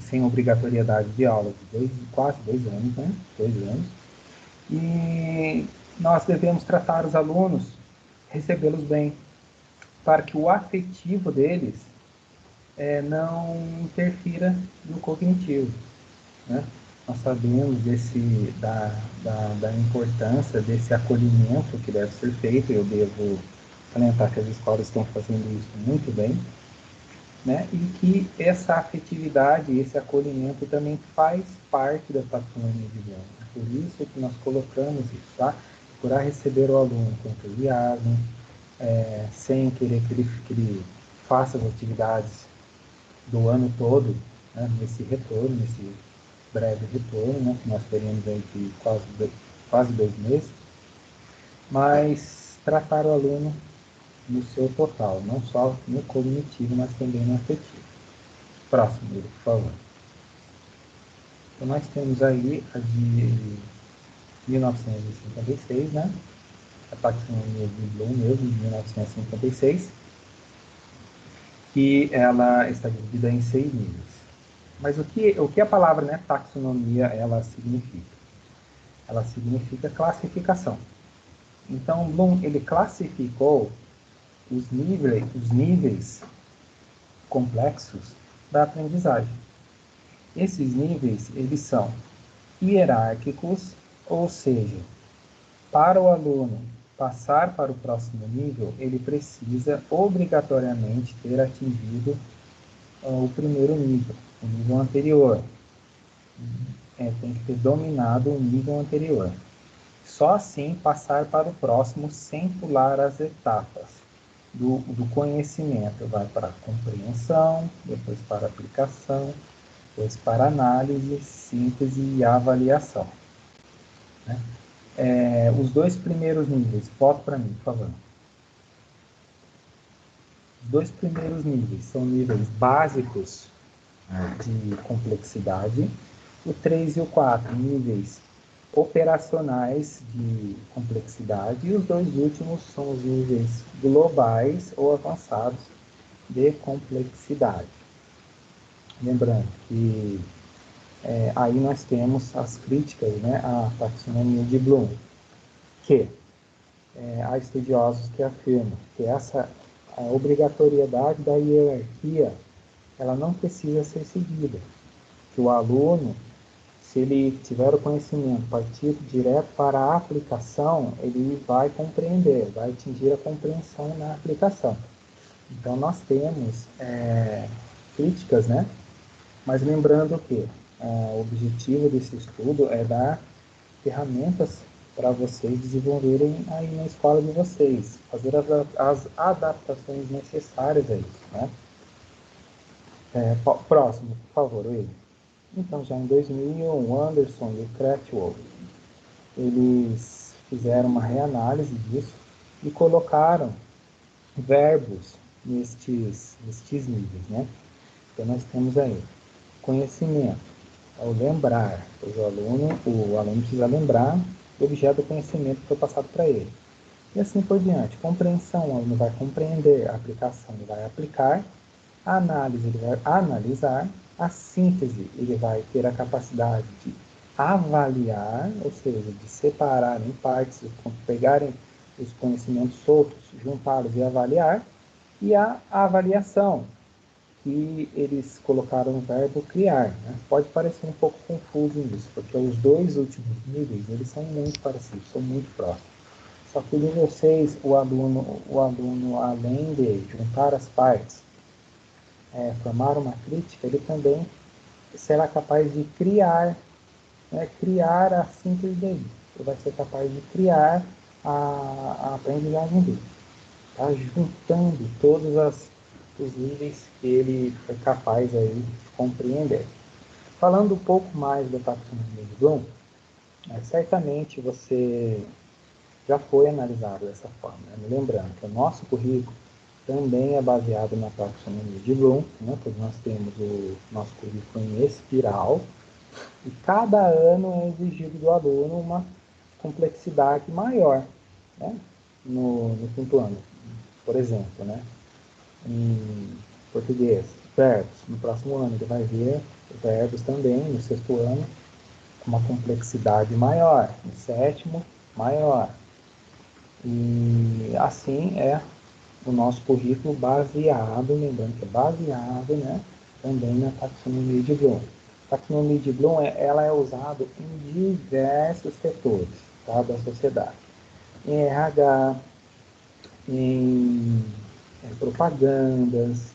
sem obrigatoriedade de aula de quase 2 anos, né? 2 anos. E nós devemos tratar os alunos, recebê-los bem, para que o afetivo deles não interfira no cognitivo, né? Nós sabemos da importância desse acolhimento que deve ser feito. Eu devo salientar que as escolas estão fazendo isso muito bem, né? E que essa afetividade, esse acolhimento também faz parte da taxonomia de Bloom. É por isso que nós colocamos isso, tá? Procurar receber o aluno com entusiasmo, sem querer que ele faça as atividades do ano todo, né? Nesse retorno, nesse breve retorno, né? Que nós teremos aí de quase 2 meses, mas tratar o aluno no seu total, não só no cognitivo, mas também no afetivo. Próximo, por favor. Então, nós temos aí a de 1956, né? A taxonomia de Bloom mesmo, de 1956, que ela está dividida em 6 níveis. Mas o que a palavra, né, taxonomia, ela significa? Ela significa classificação. Então, Bloom, ele classificou os níveis complexos da aprendizagem. Esses níveis, eles são hierárquicos, ou seja, para o aluno passar para o próximo nível, ele precisa obrigatoriamente ter atingido o primeiro nível, o nível anterior. Tem que ter dominado o nível anterior. Só assim passar para o próximo sem pular as etapas do conhecimento. Vai para a compreensão, depois para a aplicação, depois para análise, síntese e avaliação, né? Os 2 primeiros níveis, foto para mim, por favor. Os 2 primeiros níveis são níveis básicos de complexidade, O 3 e o 4, níveis operacionais de complexidade, e os dois últimos são os níveis globais ou avançados de complexidade. Lembrando que aí nós temos as críticas, né, à taxonomia de Bloom, que há estudiosos que afirmam que a obrigatoriedade da hierarquia ela não precisa ser seguida, que o aluno, se ele tiver o conhecimento partir direto para a aplicação, ele vai compreender, vai atingir a compreensão na aplicação. Então, nós temos críticas, né? Mas lembrando que o objetivo desse estudo é dar ferramentas para vocês desenvolverem aí na escola de vocês, fazer as adaptações necessárias a isso, né? Próximo, por favor, Will. Então, já em 2001, o Anderson e o Cratwell, eles fizeram uma reanálise disso e colocaram verbos nestes níveis, né? Então, nós temos aí conhecimento, ao lembrar, pois o aluno precisa lembrar do objeto do conhecimento que foi passado para ele. E assim por diante. Compreensão, o aluno vai compreender, a aplicação ele vai aplicar, a análise ele vai analisar, a síntese ele vai ter a capacidade de avaliar, ou seja, de separar em partes, pegarem os conhecimentos soltos, juntá-los e avaliar, e a avaliação, que eles colocaram o verbo criar, né? Pode parecer um pouco confuso isso, porque os dois últimos níveis, eles são muito parecidos, são muito próximos. Só que o nível 6, o aluno além de juntar as partes, formar uma crítica, ele também será capaz de criar, né? Criar a síntese dele. Ele vai ser capaz de criar a aprendizagem dele. Tá? Juntando todos os níveis que ele é capaz aí de compreender. Falando um pouco mais da taxonomia de Bloom, certamente você já foi analisado dessa forma, né? Lembrando que o nosso currículo também é baseado na taxonomia de Bloom, né? Pois nós temos o nosso currículo em espiral, e cada ano é exigido do aluno uma complexidade maior, né? No quinto ano, por exemplo, né? Em português, verbos. No próximo ano ele vai ver verbos também, no sexto ano, com uma complexidade maior, no sétimo, maior. E assim é o nosso currículo baseado, lembrando que é baseado, né, também na taxonomia de Bloom. A taxonomia de Bloom ela é usada em diversos setores, tá, da sociedade. Em RH, em propagandas.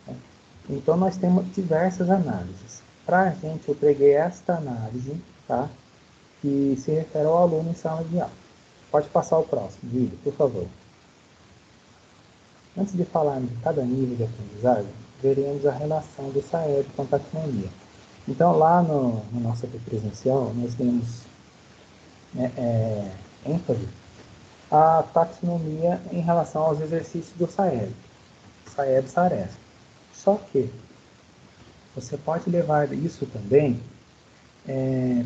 Né? Então, nós temos diversas análises. Para a gente, eu peguei esta análise, tá, que se refere ao aluno em sala de aula. Pode passar o próximo vídeo, por favor. Antes de falarmos de cada nível de aprendizagem, veremos a relação do SAEB com a taxonomia. Então, lá no nosso AP presencial, nós temos ênfase a taxonomia em relação aos exercícios do SAEB, SAEB-SARESP. Só que você pode levar isso também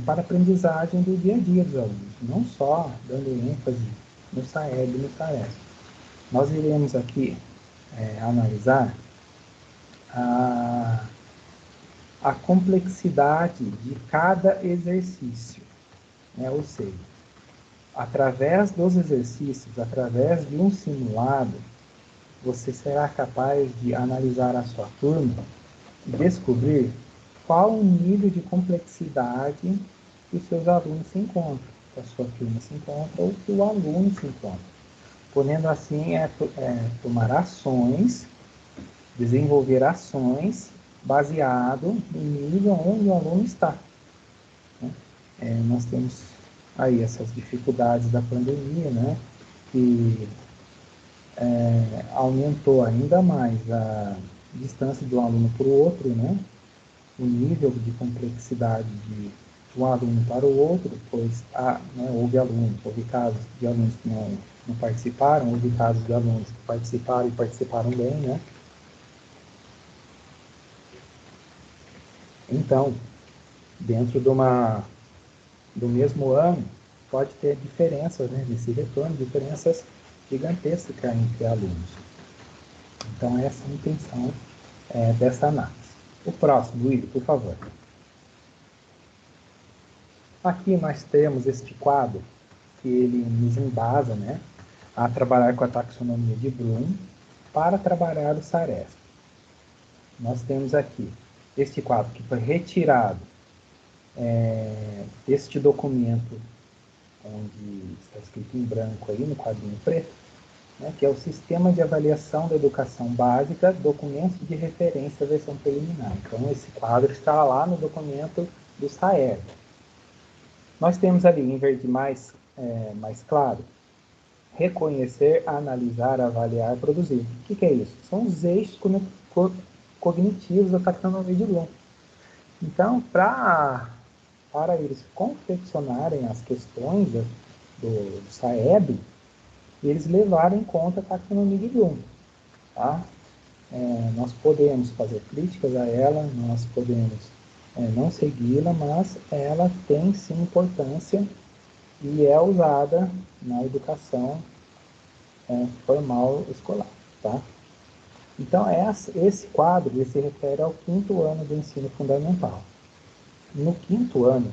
para a aprendizagem do dia a dia dos alunos, não só dando ênfase no SAEB e no SARESP. Nós iremos aqui analisar a complexidade de cada exercício, né? Ou seja, através dos exercícios, através de um simulado, você será capaz de analisar a sua turma e descobrir qual o nível de complexidade que os seus alunos se encontram, que a sua turma se encontra ou que o aluno se encontra. Podendo assim tomar ações, desenvolver ações baseado no nível onde o aluno está. Né? Nós temos aí essas dificuldades da pandemia, né? Que aumentou ainda mais a distância do aluno para o outro, né? O nível de complexidade de um aluno para o outro, pois houve casos de alunos que não participaram, houve casos de alunos que participaram e participaram bem, né? Então, dentro do mesmo ano, pode ter diferenças, né, nesse retorno, diferenças gigantescas entre alunos. Então, essa é a intenção dessa análise. O próximo, Will, por favor. Aqui nós temos este quadro, que ele nos embasa, né, a trabalhar com a taxonomia de Bloom para trabalhar o SARESP. Nós temos aqui este quadro que foi retirado deste documento, onde está escrito em branco aí no quadrinho preto, né, que é o Sistema de Avaliação da Educação Básica, Documento de Referência, versão preliminar. Então, esse quadro está lá no documento do SAEB. Nós temos ali, em verde mais claro, reconhecer, analisar, avaliar, produzir. O que é isso? São os eixos cognitivos da taxonomia de Bloom. Então, para eles confeccionarem as questões do SAEB, eles levaram em conta a taxonomia de Bloom. Tá? Nós podemos fazer críticas a ela, nós podemos não segui-la, mas ela tem sim importância e é usada na educação formal escolar. Tá? Então, esse quadro ele se refere ao 5º ano do ensino fundamental. No 5º ano,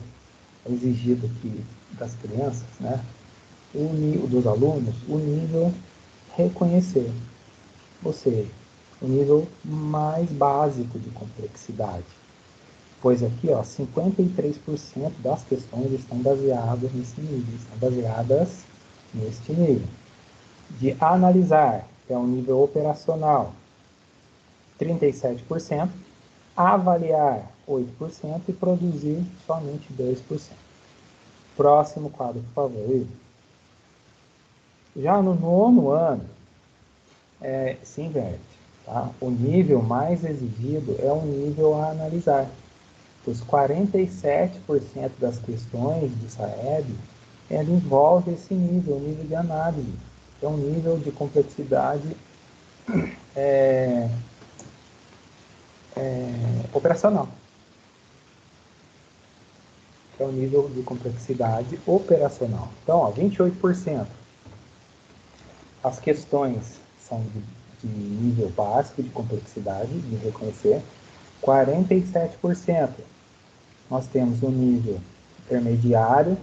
é exigido aqui das crianças, né, dos alunos, o nível reconhecer, ou seja, o nível mais básico de complexidade. Pois aqui, 53% das questões estão baseadas nesse nível, De analisar, que é um nível operacional, 37%, avaliar 8% e produzir somente 2%. Próximo quadro, por favor. Já no 9º ano, se inverte. Tá? O nível mais exigido é o nível a analisar. Os 47% das questões do SAEB, ela envolve esse nível, o nível de análise. É um nível de complexidade operacional. É o nível de complexidade operacional. Então, 28%. As questões são de nível básico de complexidade, de reconhecer. 47%. Nós temos o nível intermediário,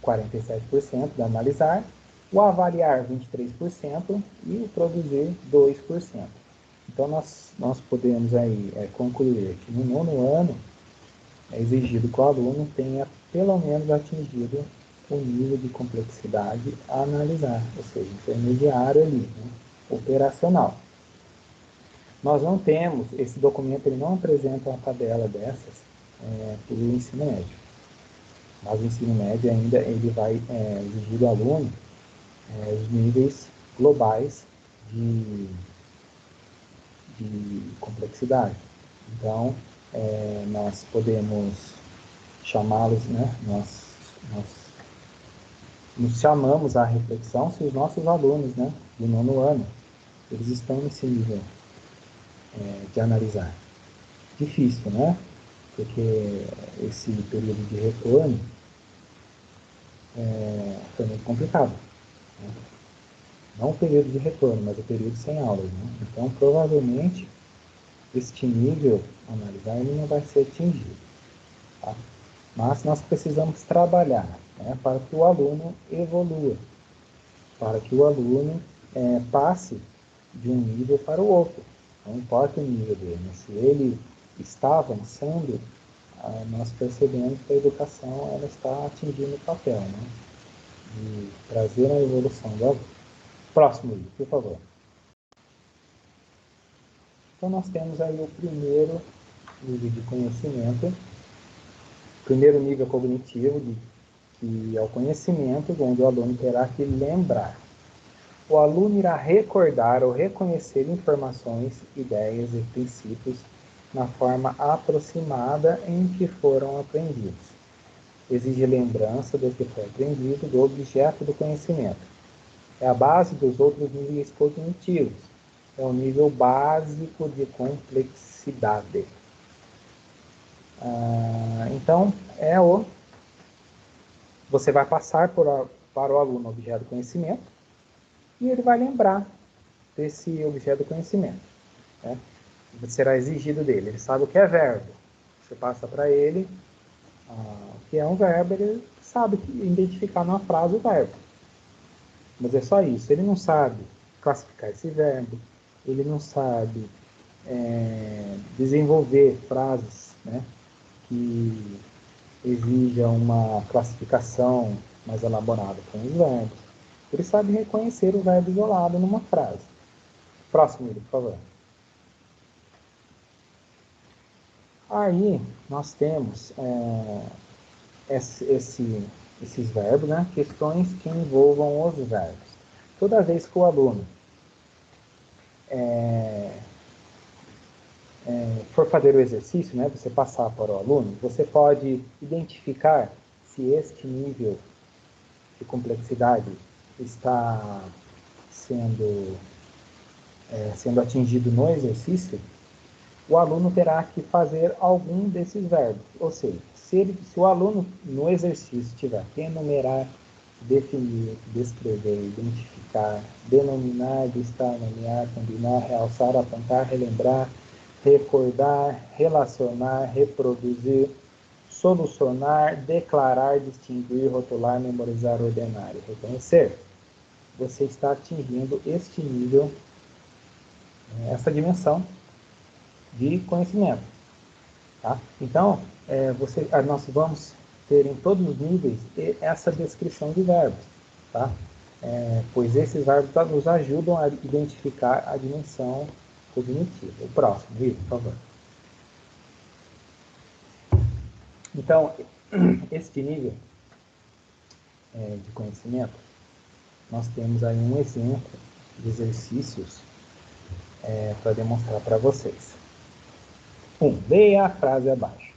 47% de analisar, o avaliar 23% e o produzir 2%. Então, nós podemos aí concluir que no 9º ano é exigido que o aluno tenha pelo menos atingido o nível de complexidade a analisar, ou seja, intermediário ali, né, operacional. Nós não temos, esse documento ele não apresenta uma tabela dessas para o ensino médio. Mas o ensino médio ainda ele vai exigir do aluno os níveis globais de complexidade. Então, nós podemos chamá-los, né? Nós nos chamamos à reflexão se os nossos alunos, né, do 9º ano, eles estão nesse nível de analisar. Difícil, né? Porque esse período de retorno foi muito complicado. Né? Não o período de retorno, mas o período sem aulas. Né? Então, provavelmente, este nível analisar ele não vai ser atingido. Tá? Mas nós precisamos trabalhar, né, para que o aluno evolua, para que o aluno passe de um nível para o outro. Não importa o nível dele, mas se ele está avançando, nós percebemos que a educação ela está atingindo o papel, né, de trazer a evolução do aluno. Próximo livro, por favor. Então, nós temos aí o primeiro nível de conhecimento, primeiro nível cognitivo, que é o conhecimento, onde o aluno terá que lembrar. O aluno irá recordar ou reconhecer informações, ideias e princípios na forma aproximada em que foram aprendidos. Exige lembrança do que foi aprendido, do objeto do conhecimento. É a base dos outros níveis cognitivos. É o nível básico de complexidade. Então, você vai passar para o aluno o objeto do conhecimento e ele vai lembrar desse objeto do conhecimento, né? Será exigido dele. Ele sabe o que é verbo. Você passa para ele o que é um verbo, ele sabe identificar numa frase o verbo. Mas é só isso. Ele não sabe classificar esse verbo, ele não sabe desenvolver frases, né, que exijam uma classificação mais elaborada com os verbos. Ele sabe reconhecer o verbo isolado numa frase. Próximo, por favor. Aí, nós temos esses verbos, né? Questões que envolvam os verbos. Toda vez que o aluno for fazer o exercício, né? Você passar para o aluno, você pode identificar se este nível de complexidade está sendo atingido no exercício. O aluno terá que fazer algum desses verbos. Ou seja, se o aluno no exercício tiver que enumerar, definir, descrever, identificar, denominar, listar, nomear, combinar, realçar, apontar, relembrar, recordar, relacionar, reproduzir, solucionar, declarar, distinguir, rotular, memorizar, ordenar e reconhecer, você está atingindo este nível, essa dimensão de conhecimento. Tá? Então, nós vamos ter em todos os níveis essa descrição de verbos. Tá? Pois esses verbos nos ajudam a identificar a dimensão cognitiva. O próximo, Vitor, por favor. Então, este nível de conhecimento, nós temos aí um exemplo de exercícios para demonstrar para vocês. Leia a frase abaixo.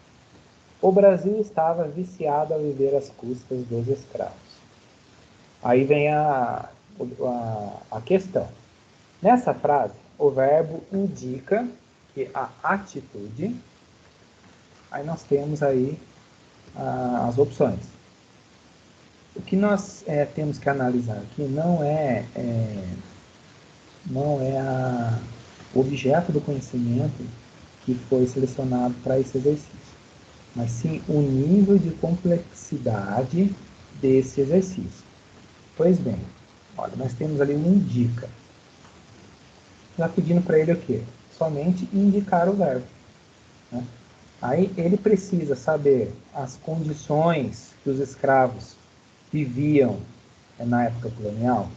O Brasil estava viciado a viver às custas dos escravos. Aí vem a questão. Nessa frase, o verbo indica que a atitude, aí nós temos aí as opções. O que nós temos que analisar aqui não é o objeto do conhecimento que foi selecionado para esse exercício, mas sim o nível de complexidade desse exercício. Pois bem, olha, nós temos ali um indica. Está pedindo para ele o quê? Somente indicar o verbo, né? Aí ele precisa saber as condições que os escravos viviam na época colonial?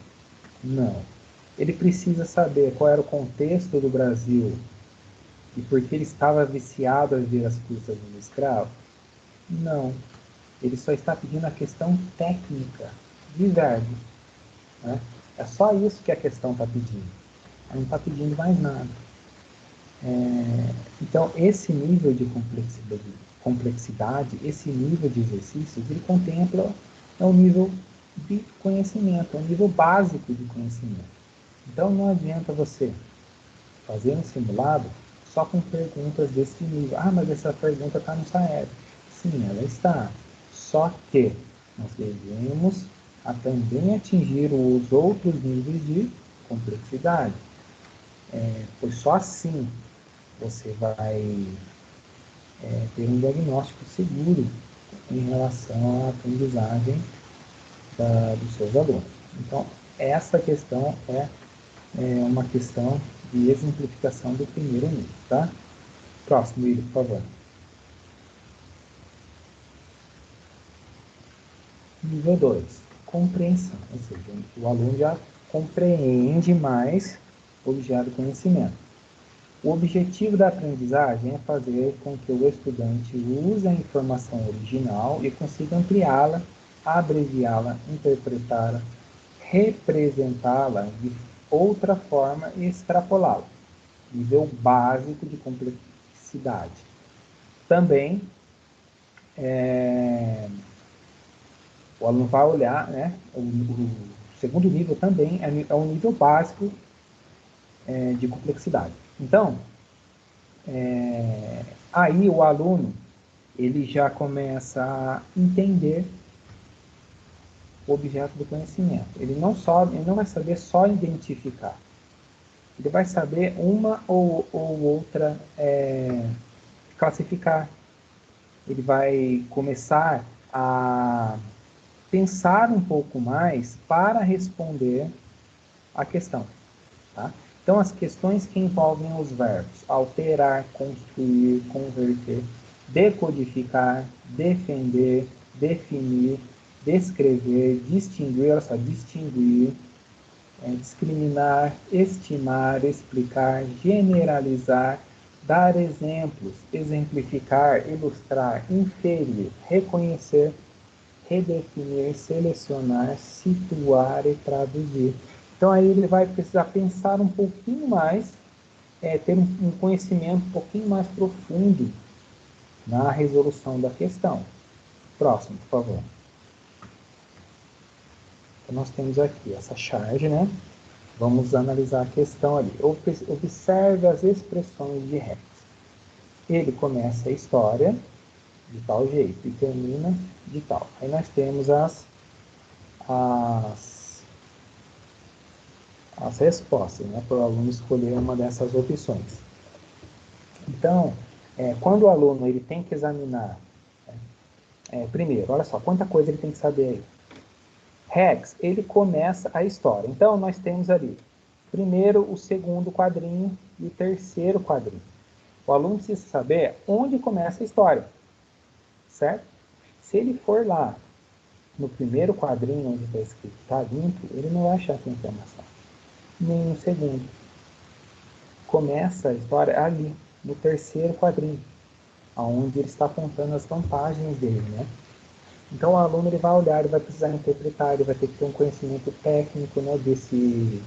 Não. Ele precisa saber qual era o contexto do Brasil e por que ele estava viciado a viver às custas dos escravos? Não. Ele só está pedindo a questão técnica de verbo, né? É só isso que a questão está pedindo. Ela não está pedindo mais nada. Então, esse nível de complexidade, esse nível de exercícios, ele contempla o nível de conhecimento, o nível básico de conhecimento. Então, não adianta você fazer um simulado só com perguntas desse nível. Mas essa pergunta está no Saeb. Sim, ela está. Só que nós devemos também atingir os outros níveis de complexidade. Pois só assim você vai ter um diagnóstico seguro em relação à aprendizagem dos seus alunos. Então, essa questão é uma questão de exemplificação do primeiro nível, tá? Próximo, William, por favor. Nível 2, compreensão, ou seja, o aluno já compreende mais o objeto do conhecimento. O objetivo da aprendizagem é fazer com que o estudante use a informação original e consiga ampliá-la, abreviá-la, interpretá-la, representá-la de outra forma e extrapolá-la. Nível básico de complexidade. Também, o aluno vai olhar, né? O segundo nível também é um nível básico de complexidade. Então, aí o aluno ele já começa a entender o objeto do conhecimento. Ele não vai saber só identificar. Ele vai saber uma ou outra classificar. Ele vai começar a pensar um pouco mais para responder a questão. Tá? Então, as questões que envolvem os verbos alterar, construir, converter, decodificar, defender, definir, descrever, distinguir, olha só, distinguir, discriminar, estimar, explicar, generalizar, dar exemplos, exemplificar, ilustrar, inferir, reconhecer, redefinir, selecionar, situar e traduzir. Então aí ele vai precisar pensar um pouquinho mais, ter um conhecimento um pouquinho mais profundo na resolução da questão. Próximo, por favor. Então nós temos aqui essa charge, né? Vamos analisar a questão ali. Observe as expressões de Rex. Ele começa a história de tal jeito e termina de tal. Aí nós temos as respostas, né, para o aluno escolher uma dessas opções. Então, quando o aluno ele tem que examinar, primeiro, olha só, quanta coisa ele tem que saber aí. Rex, ele começa a história. Então, nós temos ali, primeiro, o segundo quadrinho e o terceiro quadrinho. O aluno precisa saber onde começa a história, certo? Se ele for lá no primeiro quadrinho, onde está escrito está limpo, ele não vai achar essa informação. Nem no segundo. Começa a história ali, no terceiro quadrinho, onde ele está contando as vantagens dele, né? Então o aluno ele vai olhar, ele vai precisar interpretar, ele vai ter que ter um conhecimento técnico, né, desse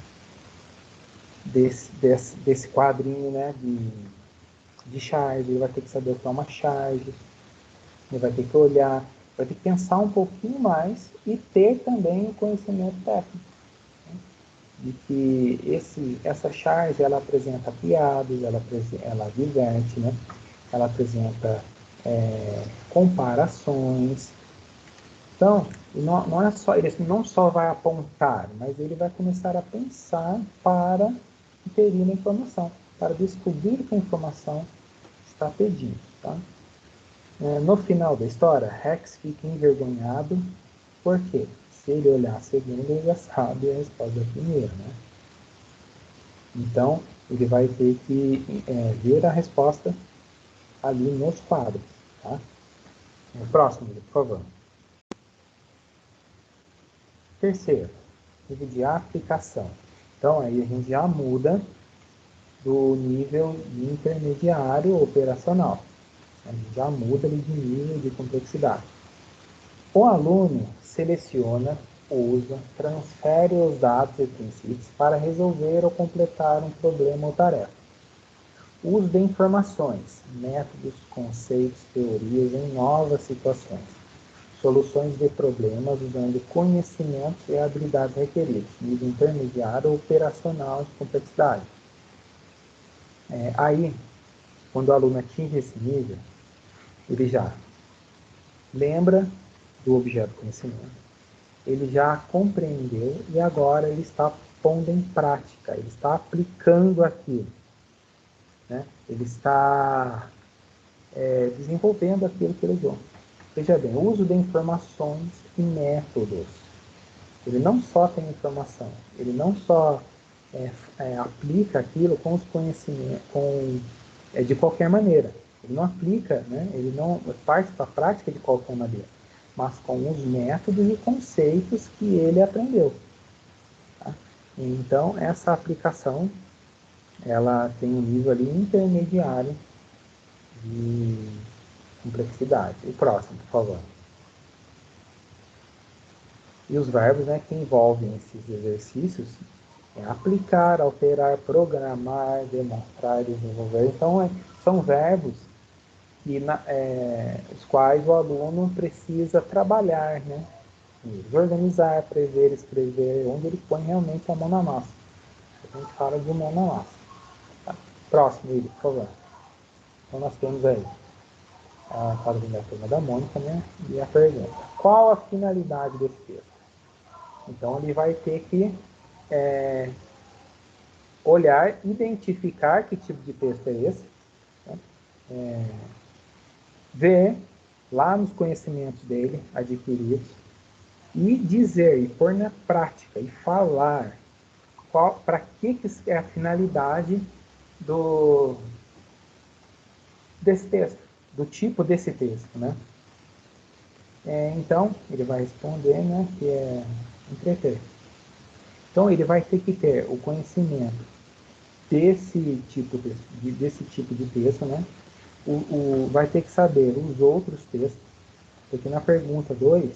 quadrinho, né, de charge, ele vai ter que saber o que é uma charge, ele vai ter que olhar, vai ter que pensar um pouquinho mais e ter também o conhecimento técnico, né, de que essa charge ela apresenta piadas, ela diverte, né, ela apresenta comparações. Então, não é só, ele não só vai apontar, mas ele vai começar a pensar para inferir a informação, para descobrir o que a informação está pedindo. Tá? No final da história, Rex fica envergonhado, porque se ele olhar a segunda, ele já sabe a resposta da primeira. Né? Então, ele vai ter que ver a resposta ali nos quadros. Tá? Próximo, por favor. Terceiro, nível de aplicação. Então, aí a gente já muda do nível de intermediário operacional. A gente já muda ali de nível de complexidade. O aluno seleciona, usa, transfere os dados e princípios para resolver ou completar um problema ou tarefa. Uso de informações, métodos, conceitos, teorias em novas situações. Soluções de problemas usando conhecimentos e habilidades requeridas, nível intermediário ou operacional de complexidade. Aí, quando o aluno atinge esse nível, ele já lembra do objeto conhecimento, ele já compreendeu e agora ele está pondo em prática, ele está aplicando aquilo, né? Ele está desenvolvendo aquilo que ele viu. Veja bem, o uso de informações e métodos. Ele não só tem informação, ele não só aplica aquilo com os conhecimentos, de qualquer maneira. Ele não aplica, né? Ele não parte para a prática de qualquer maneira, mas com os métodos e conceitos que ele aprendeu. Tá? Então, essa aplicação, ela tem um nível ali intermediário de complexidade. O próximo, por favor. E os verbos, né, que envolvem esses exercícios aplicar, alterar, programar, demonstrar, desenvolver. Então, são verbos os quais o aluno precisa trabalhar, né? Organizar, prever, escrever, onde ele põe realmente a mão na massa. A gente fala de mão na massa. Tá? Próximo, Willi, por favor. Então, nós temos aí a quadrinha da Turma da Mônica, né? E a pergunta: qual a finalidade desse texto? Então, ele vai ter que olhar, identificar que tipo de texto é esse, né? Ver lá nos conhecimentos dele adquiridos e dizer, e pôr na prática, e falar para que é a finalidade desse texto, do tipo desse texto, né? Então, ele vai responder, né, que é entreter. Então, ele vai ter que ter o conhecimento desse tipo de texto, né? Vai ter que saber os outros textos, porque na pergunta 2,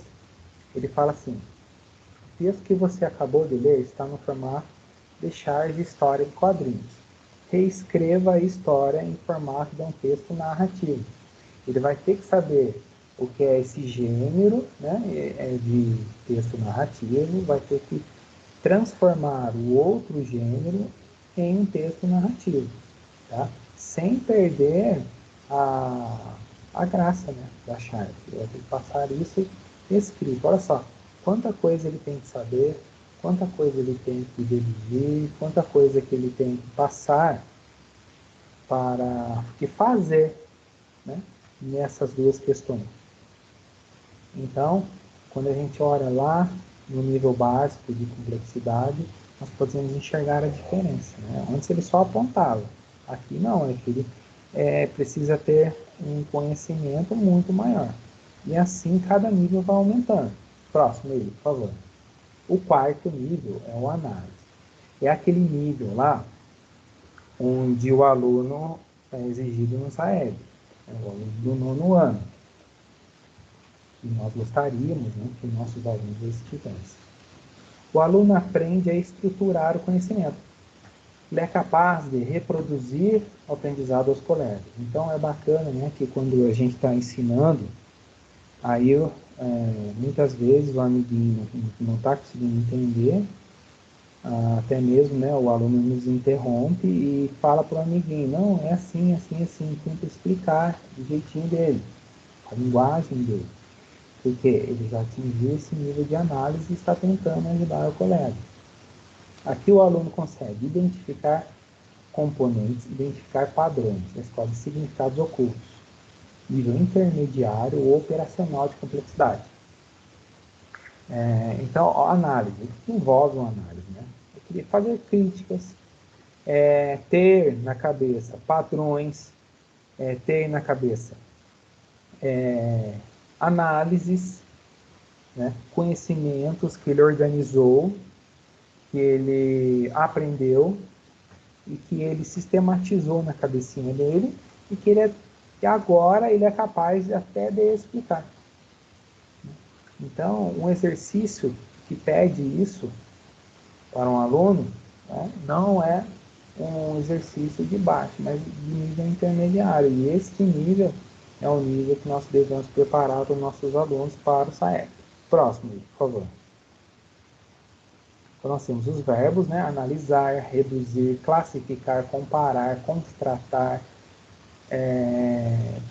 ele fala assim: o texto que você acabou de ler está no formato de charge história de quadrinhos. Reescreva a história em formato de um texto narrativo. Ele vai ter que saber o que é esse gênero, né, de texto narrativo, vai ter que transformar o outro gênero em um texto narrativo, tá? Sem perder a graça, né, da charge. Ele vai ter que passar isso escrito. Olha só, quanta coisa ele tem que saber, quanta coisa ele tem que deduzir, quanta coisa que ele tem que passar para que fazer, né, nessas duas questões. Então, quando a gente olha lá no nível básico de complexidade, nós podemos enxergar a diferença, né? Antes ele só apontava, aqui não, é que ele precisa ter um conhecimento muito maior. E assim cada nível vai aumentando. Próximo aí, por favor. O quarto nível é o análise. É aquele nível lá onde o aluno é exigido no SAEB, é o aluno do nono ano. E nós gostaríamos, né, que nossos alunos estivessem. O aluno aprende a estruturar o conhecimento. Ele é capaz de reproduzir o aprendizado aos colegas. Então é bacana, né, que quando a gente está ensinando, aí muitas vezes o amiguinho não está conseguindo entender, até mesmo, né, o aluno nos interrompe e fala para o amiguinho: não, é assim, assim, assim, tenta explicar do jeitinho dele, a linguagem dele, porque ele já atingiu esse nível de análise e está tentando ajudar o colega. Aqui o aluno consegue identificar componentes, identificar padrões, na escola de significados ocultos, nível intermediário ou operacional de complexidade. Então, a análise, o que envolve uma análise? Né? Eu queria fazer críticas, ter na cabeça padrões, ter na cabeça análises, né? Conhecimentos que ele organizou, que ele aprendeu e que ele sistematizou na cabecinha dele e que agora ele é capaz até de explicar. Então, um exercício que pede isso para um aluno, né, não é um exercício de baixo, mas de nível intermediário. E esse nível é o nível que nós devemos preparar os nossos alunos para o SAEP. Próximo, por favor. Então, nós temos os verbos, né? Analisar, reduzir, classificar, comparar, contrastar,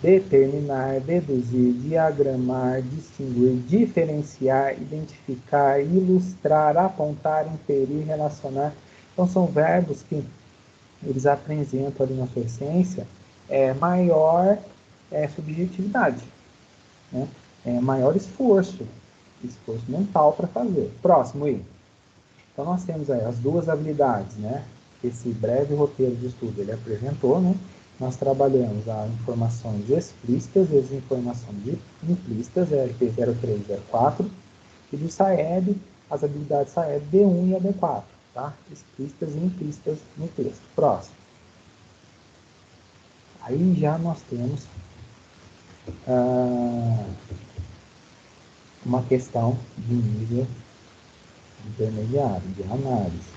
determinar, deduzir, diagramar, distinguir, diferenciar, identificar, ilustrar, apontar, inferir, relacionar. Então, são verbos que eles apresentam ali na sua essência maior subjetividade, né? Maior esforço mental para fazer. Próximo aí. Então, nós temos aí as duas habilidades, né? Esse breve roteiro de estudo ele apresentou, né? Nós trabalhamos as informações explícitas e as informações implícitas, LP 0304, e do SAEB, as habilidades SAEB D1 e AD4, tá? Explícitas e implícitas no texto. Próximo. Aí já nós temos uma questão de nível intermediário, de análise.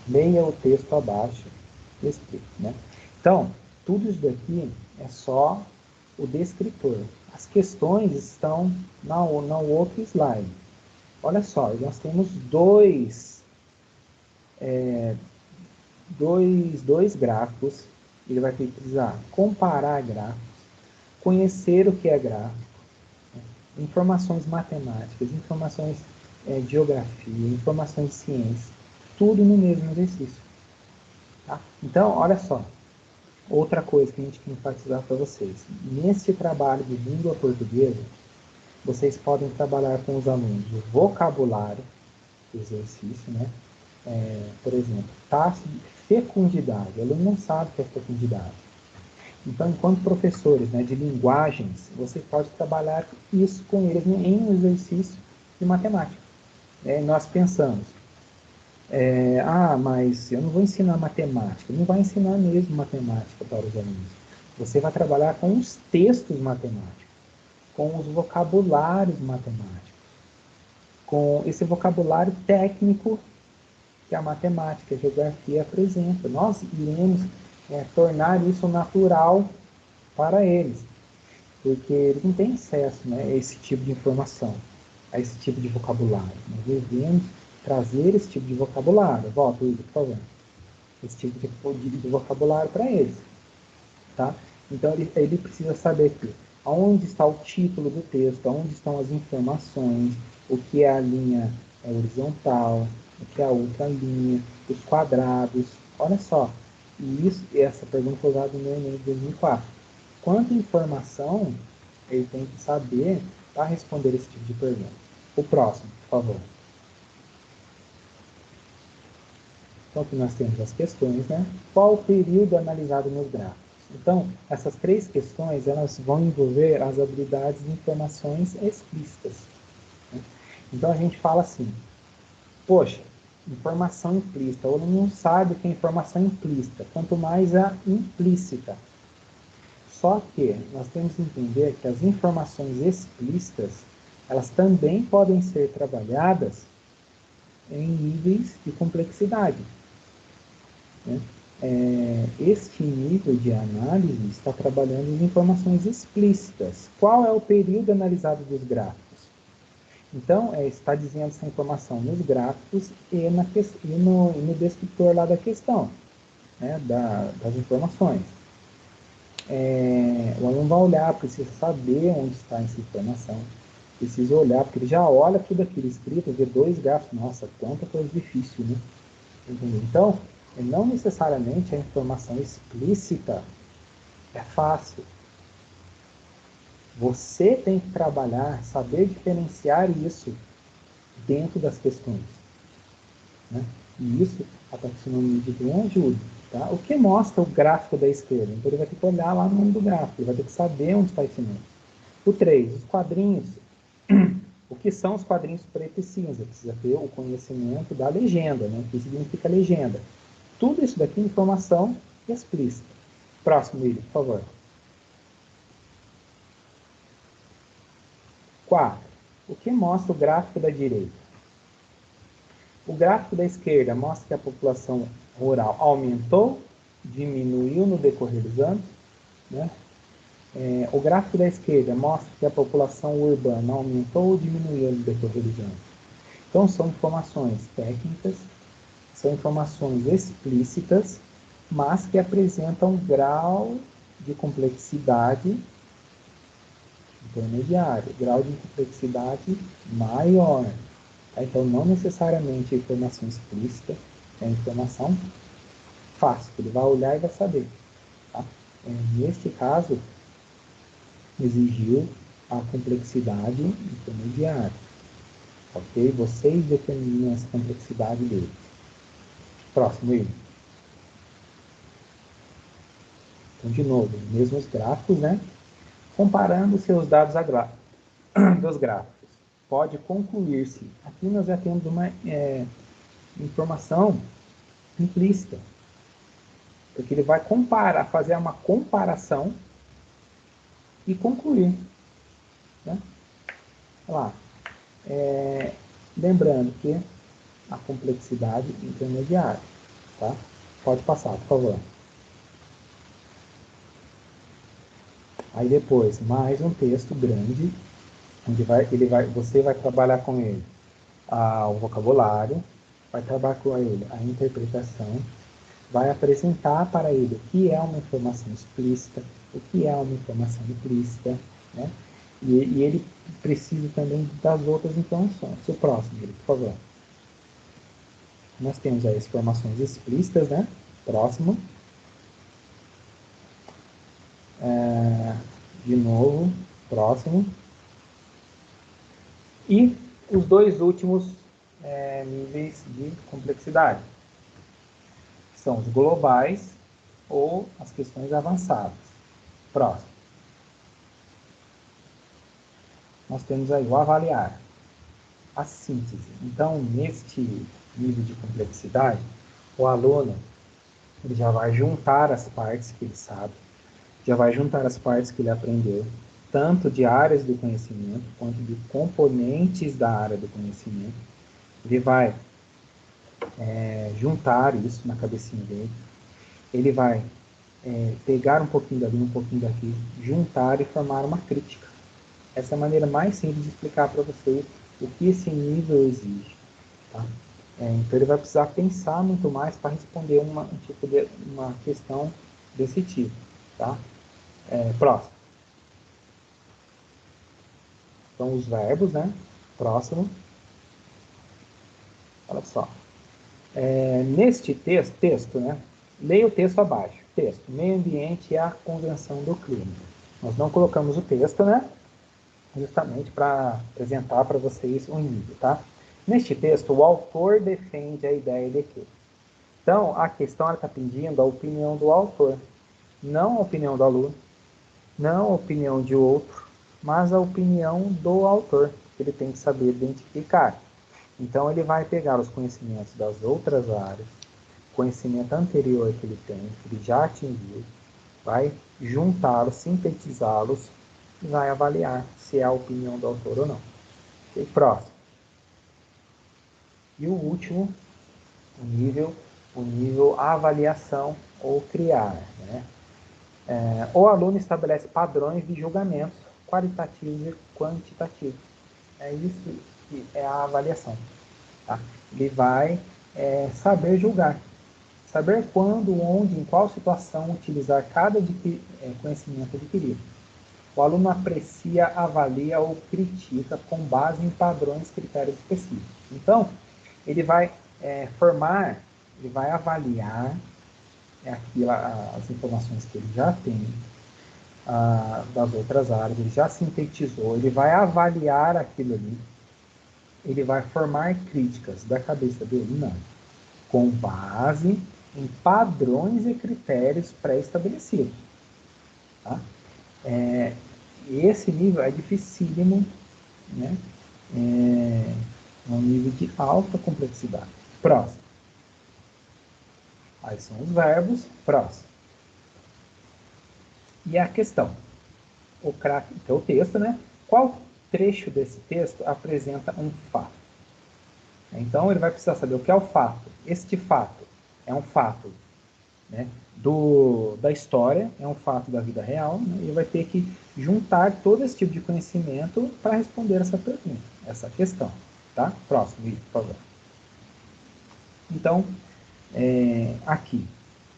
Leia o texto abaixo e explique, né? Então, tudo isso daqui é só o descritor. As questões estão no outro slide. Olha só, nós temos dois gráficos. Ele vai ter que precisar comparar gráficos. conhecer o que é gráfico, né? Informações matemáticas, informações de geografia, informações de ciência, tudo no mesmo exercício. Tá? Então, olha só, outra coisa que a gente quer enfatizar para vocês. Nesse trabalho de língua portuguesa, vocês podem trabalhar com os alunos o vocabulário, exercício, né? Por exemplo, taxa de fecundidade. O aluno não sabe o que é fecundidade. Então, enquanto professores, né, de linguagens, você pode trabalhar isso com eles em um exercício de matemática. Nós pensamos, mas eu não vou ensinar matemática. Não vai ensinar mesmo matemática para os alunos. Você vai trabalhar com os textos matemáticos, com os vocabulários matemáticos, com esse vocabulário técnico que a matemática, a geografia apresenta. Nós iremos tornar isso natural para eles, porque eles não têm acesso, né, a esse tipo de informação, a esse tipo de vocabulário. Nós devemos trazer esse tipo de vocabulário. Volta, Igor, por favor. Esse tipo de vocabulário para eles. Tá? Então, ele precisa saber que onde está o título do texto, onde estão as informações, o que é a linha horizontal, o que é a outra linha, os quadrados. Olha só, essa pergunta foi usada no Enem de 2004. Quanta informação ele tem que saber para responder esse tipo de pergunta? O próximo, por favor. Então, aqui nós temos as questões, né? Qual o período analisado nos gráficos? Então, essas 3 questões, elas vão envolver as habilidades de informações explícitas, né? Então, a gente fala assim, poxa, informação implícita, o aluno não sabe o que é informação implícita, quanto mais a implícita. Só que nós temos que entender que as informações explícitas, elas também podem ser trabalhadas em níveis de complexidade, né? Este nível de análise está trabalhando em informações explícitas. Qual é o período analisado dos gráficos? Então, está dizendo essa informação nos gráficos e no descritor lá da questão, né, das informações. O aluno vai olhar, precisa saber onde está essa informação, precisa olhar, porque ele já olha tudo aquilo escrito, vê 2 gráficos, nossa, quanta coisa difícil, né? Entendeu? Então, não necessariamente a informação explícita é fácil. Você tem que trabalhar, saber diferenciar isso dentro das questões, né? E isso a taxonomia de Bloom ajuda. Tá? O que mostra o gráfico da esquerda? Então ele vai ter que olhar lá no mundo do gráfico, ele vai ter que saber onde está esse número. O 3, os quadrinhos. O que são os quadrinhos preto e cinza? Precisa ter o conhecimento da legenda, né? O que significa legenda. Tudo isso daqui é informação explícita. Próximo, William, por favor. 4. O que mostra o gráfico da direita? O gráfico da esquerda mostra que a população rural aumentou, diminuiu no decorrer dos anos, né? O gráfico da esquerda mostra que a população urbana aumentou ou diminuiu no decorrer dos anos. Então, são informações técnicas, são informações explícitas, mas que apresentam um grau de complexidade intermediário, grau de complexidade maior. Então, não necessariamente a informação explícita é informação fácil, ele vai olhar e vai saber. Tá? Neste caso, exigiu a complexidade intermediária. Ok? Vocês determinam essa complexidade dele. Próximo, ele. Então, de novo, mesmos gráficos, né? Comparando seus dados dos gráficos, pode concluir-se. Aqui nós já temos uma informação implícita, porque ele vai comparar, fazer uma comparação e concluir. Né? Olha lá. Lembrando que a complexidade intermediária. Tá? Pode passar, por favor. Aí depois, mais um texto grande, onde você vai trabalhar com ele o vocabulário, vai trabalhar com ele a interpretação, vai apresentar para ele o que é uma informação explícita, o que é uma informação implícita, né? E ele precisa também das outras informações. O próximo, por favor. Nós temos aí as informações explícitas, né? Próximo. De novo, próximo. E os dois últimos níveis de complexidade. São os globais ou as questões avançadas. Próximo. Nós temos aí o avaliar, a síntese. Então, neste nível de complexidade, o aluno ele já vai juntar as partes que ele sabe, já vai juntar as partes que ele aprendeu, tanto de áreas do conhecimento, quanto de componentes da área do conhecimento. Ele vai juntar isso na cabecinha dele. Ele vai pegar um pouquinho dali, um pouquinho daqui, juntar e formar uma crítica. Essa é a maneira mais simples de explicar para vocês o que esse nível exige. Tá? Então ele vai precisar pensar muito mais para responder uma questão desse tipo. Tá? Próximo. Então os verbos, né? Próximo. Olha só. Neste texto, né? Leia o texto abaixo. Texto, meio ambiente e a convenção do clima. Nós não colocamos o texto, né? Justamente para apresentar para vocês o nível, tá? Neste texto, o autor defende a ideia de que. Então, a questão está pedindo a opinião do autor, não a opinião do aluno, não a opinião de outro, mas a opinião do autor, que ele tem que saber identificar. Então, ele vai pegar os conhecimentos das outras áreas, conhecimento anterior que ele tem, que ele já atingiu, vai juntá-los, sintetizá-los e vai avaliar se é a opinião do autor ou não. E próximo. E o último, o nível avaliação ou criar. Né? O aluno estabelece padrões de julgamentos qualitativos e quantitativos. É isso que é a avaliação. Tá? Ele vai saber julgar. Saber quando, onde, em qual situação utilizar cada conhecimento adquirido. O aluno aprecia, avalia ou critica com base em padrões e critérios específicos. Então, ele vai formar, ele vai avaliar as informações que ele já tem das outras áreas, ele já sintetizou, ele vai avaliar aquilo ali, ele vai formar críticas da cabeça dele, não, com base em padrões e critérios pré-estabelecidos. Tá? Esse nível é dificílimo, né? É um nível de alta complexidade. Próximo. Aí são os verbos. Próximo. E a questão. Então, o texto, né? Qual trecho desse texto apresenta um fato? Então, ele vai precisar saber o que é o fato. Este fato é um fato, né, da história, é um fato da vida real, né, e vai ter que juntar todo esse tipo de conhecimento para responder essa pergunta, essa questão. Tá? Próximo vídeo, por favor. Então, aqui,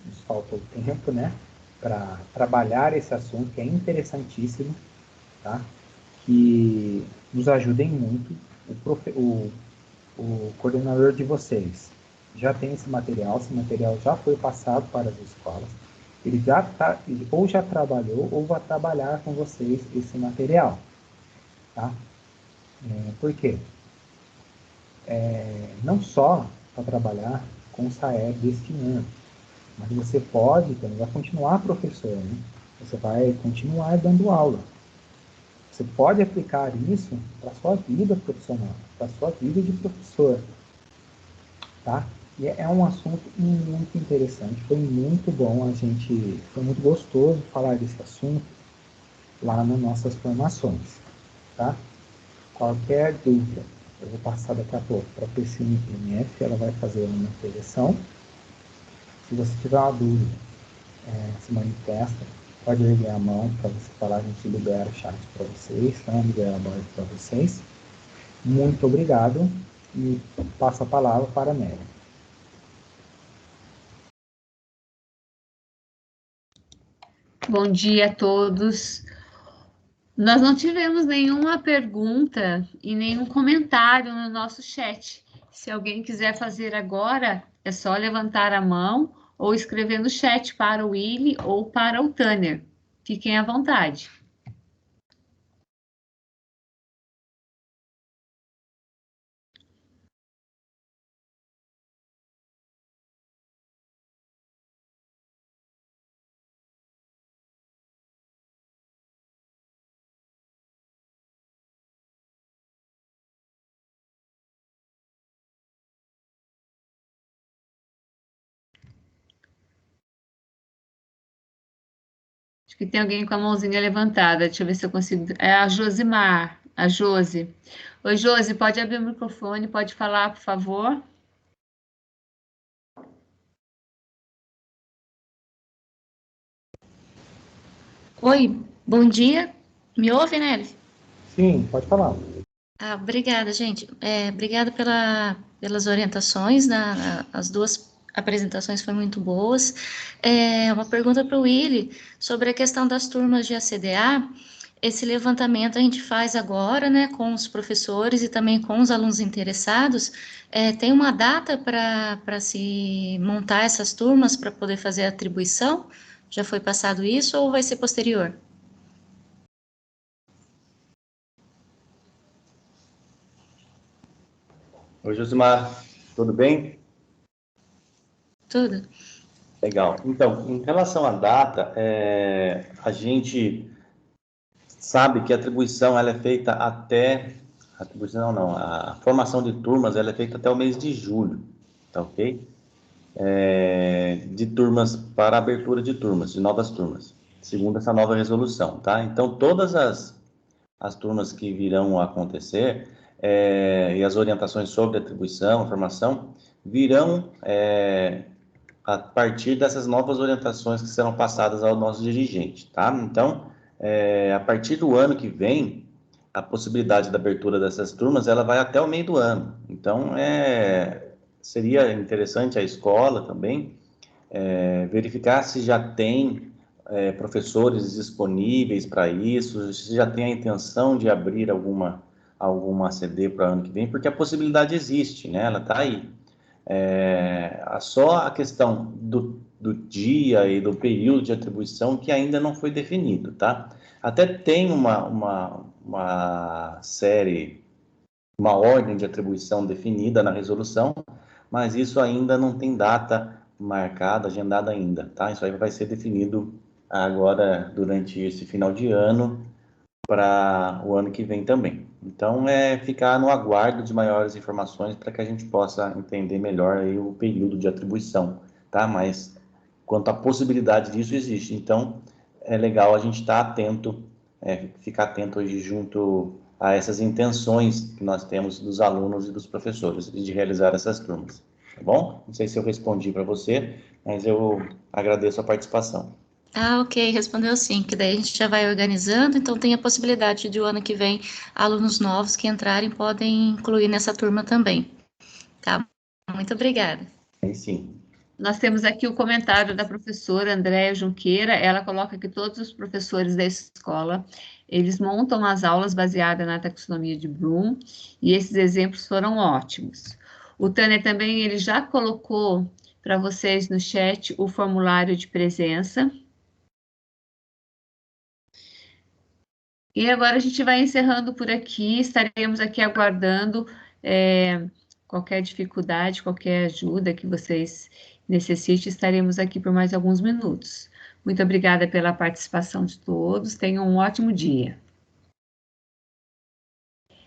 nos falta o tempo, né, para trabalhar esse assunto, que é interessantíssimo, tá? Que nos ajudem muito. O coordenador de vocês já tem esse material já foi passado para as escolas, ele ou já trabalhou ou vai trabalhar com vocês esse material, tá? Por quê? Não só para trabalhar com o SAEB deste ano, mas você pode também vai continuar professor, né? Você vai continuar dando aula. Você pode aplicar isso para a sua vida profissional, para a sua vida de professor, tá? E é um assunto muito interessante, foi muito bom, foi muito gostoso falar desse assunto lá nas nossas formações, tá? Qualquer dúvida, eu vou passar daqui a pouco para a Priscila PMF, ela vai fazer uma correção. Se você tiver uma dúvida, se manifesta, pode erguer a mão para você falar, a gente libera o chat para vocês, tá? Libera a voz para vocês. Muito obrigado e passo a palavra para a Mary. Bom dia a todos. Nós não tivemos nenhuma pergunta e nenhum comentário no nosso chat. Se alguém quiser fazer agora, é só levantar a mão ou escrever no chat para o Willy ou para o Tanner. Fiquem à vontade. Acho que tem alguém com a mãozinha levantada. Deixa eu ver se eu consigo. É a Josimar, a Josi. Oi, Josi, pode abrir o microfone, pode falar, por favor? Oi, bom dia. Me ouve, Nelly? Sim, pode falar. Obrigada, gente. Obrigada pelas orientações, as duas apresentações foram muito boas. Uma pergunta para o Willy sobre a questão das turmas de ACDA. Esse levantamento a gente faz agora, né, com os professores e também com os alunos interessados. Tem uma data para se montar essas turmas para poder fazer a atribuição? Já foi passado isso ou vai ser posterior? Oi, Josimar, tudo bem? Tudo. Legal. Então, em relação à data, a gente sabe que a atribuição ela é feita até... A atribuição não, a formação de turmas ela é feita até o mês de julho, tá ok? De turmas para abertura de turmas, de novas turmas, segundo essa nova resolução, tá? Então, todas as turmas que virão a acontecer e as orientações sobre atribuição, formação, virão a partir dessas novas orientações que serão passadas ao nosso dirigente, tá? Então, a partir do ano que vem, a possibilidade da abertura dessas turmas, ela vai até o meio do ano. Então, seria interessante a escola também verificar se já tem professores disponíveis para isso, se já tem a intenção de abrir alguma CD para o ano que vem, porque a possibilidade existe, né? Ela está aí. Só a questão do dia e do período de atribuição que ainda não foi definido, tá? Até tem uma série, uma ordem de atribuição definida na resolução, mas isso ainda não tem data marcada, agendada ainda, tá? Isso aí vai ser definido agora durante esse final de ano para o ano que vem também. Então, ficar no aguardo de maiores informações para que a gente possa entender melhor aí o período de atribuição, tá? Mas, quanto à possibilidade disso, existe. Então, é legal a gente estar atento, ficar atento hoje junto a essas intenções que nós temos dos alunos e dos professores de realizar essas turmas, tá bom? Não sei se eu respondi para você, mas eu agradeço a participação. Ok, respondeu sim, que daí a gente já vai organizando, então tem a possibilidade de o ano que vem alunos novos que entrarem podem incluir nessa turma também. Tá? Muito obrigada. Sim. Nós temos aqui o comentário da professora Andréa Junqueira, ela coloca que todos os professores da escola, eles montam as aulas baseadas na taxonomia de Bloom, e esses exemplos foram ótimos. O Tanner também, ele já colocou para vocês no chat o formulário de presença. E agora a gente vai encerrando por aqui, estaremos aqui aguardando qualquer dificuldade, qualquer ajuda que vocês necessitem, estaremos aqui por mais alguns minutos. Muito obrigada pela participação de todos, tenham um ótimo dia.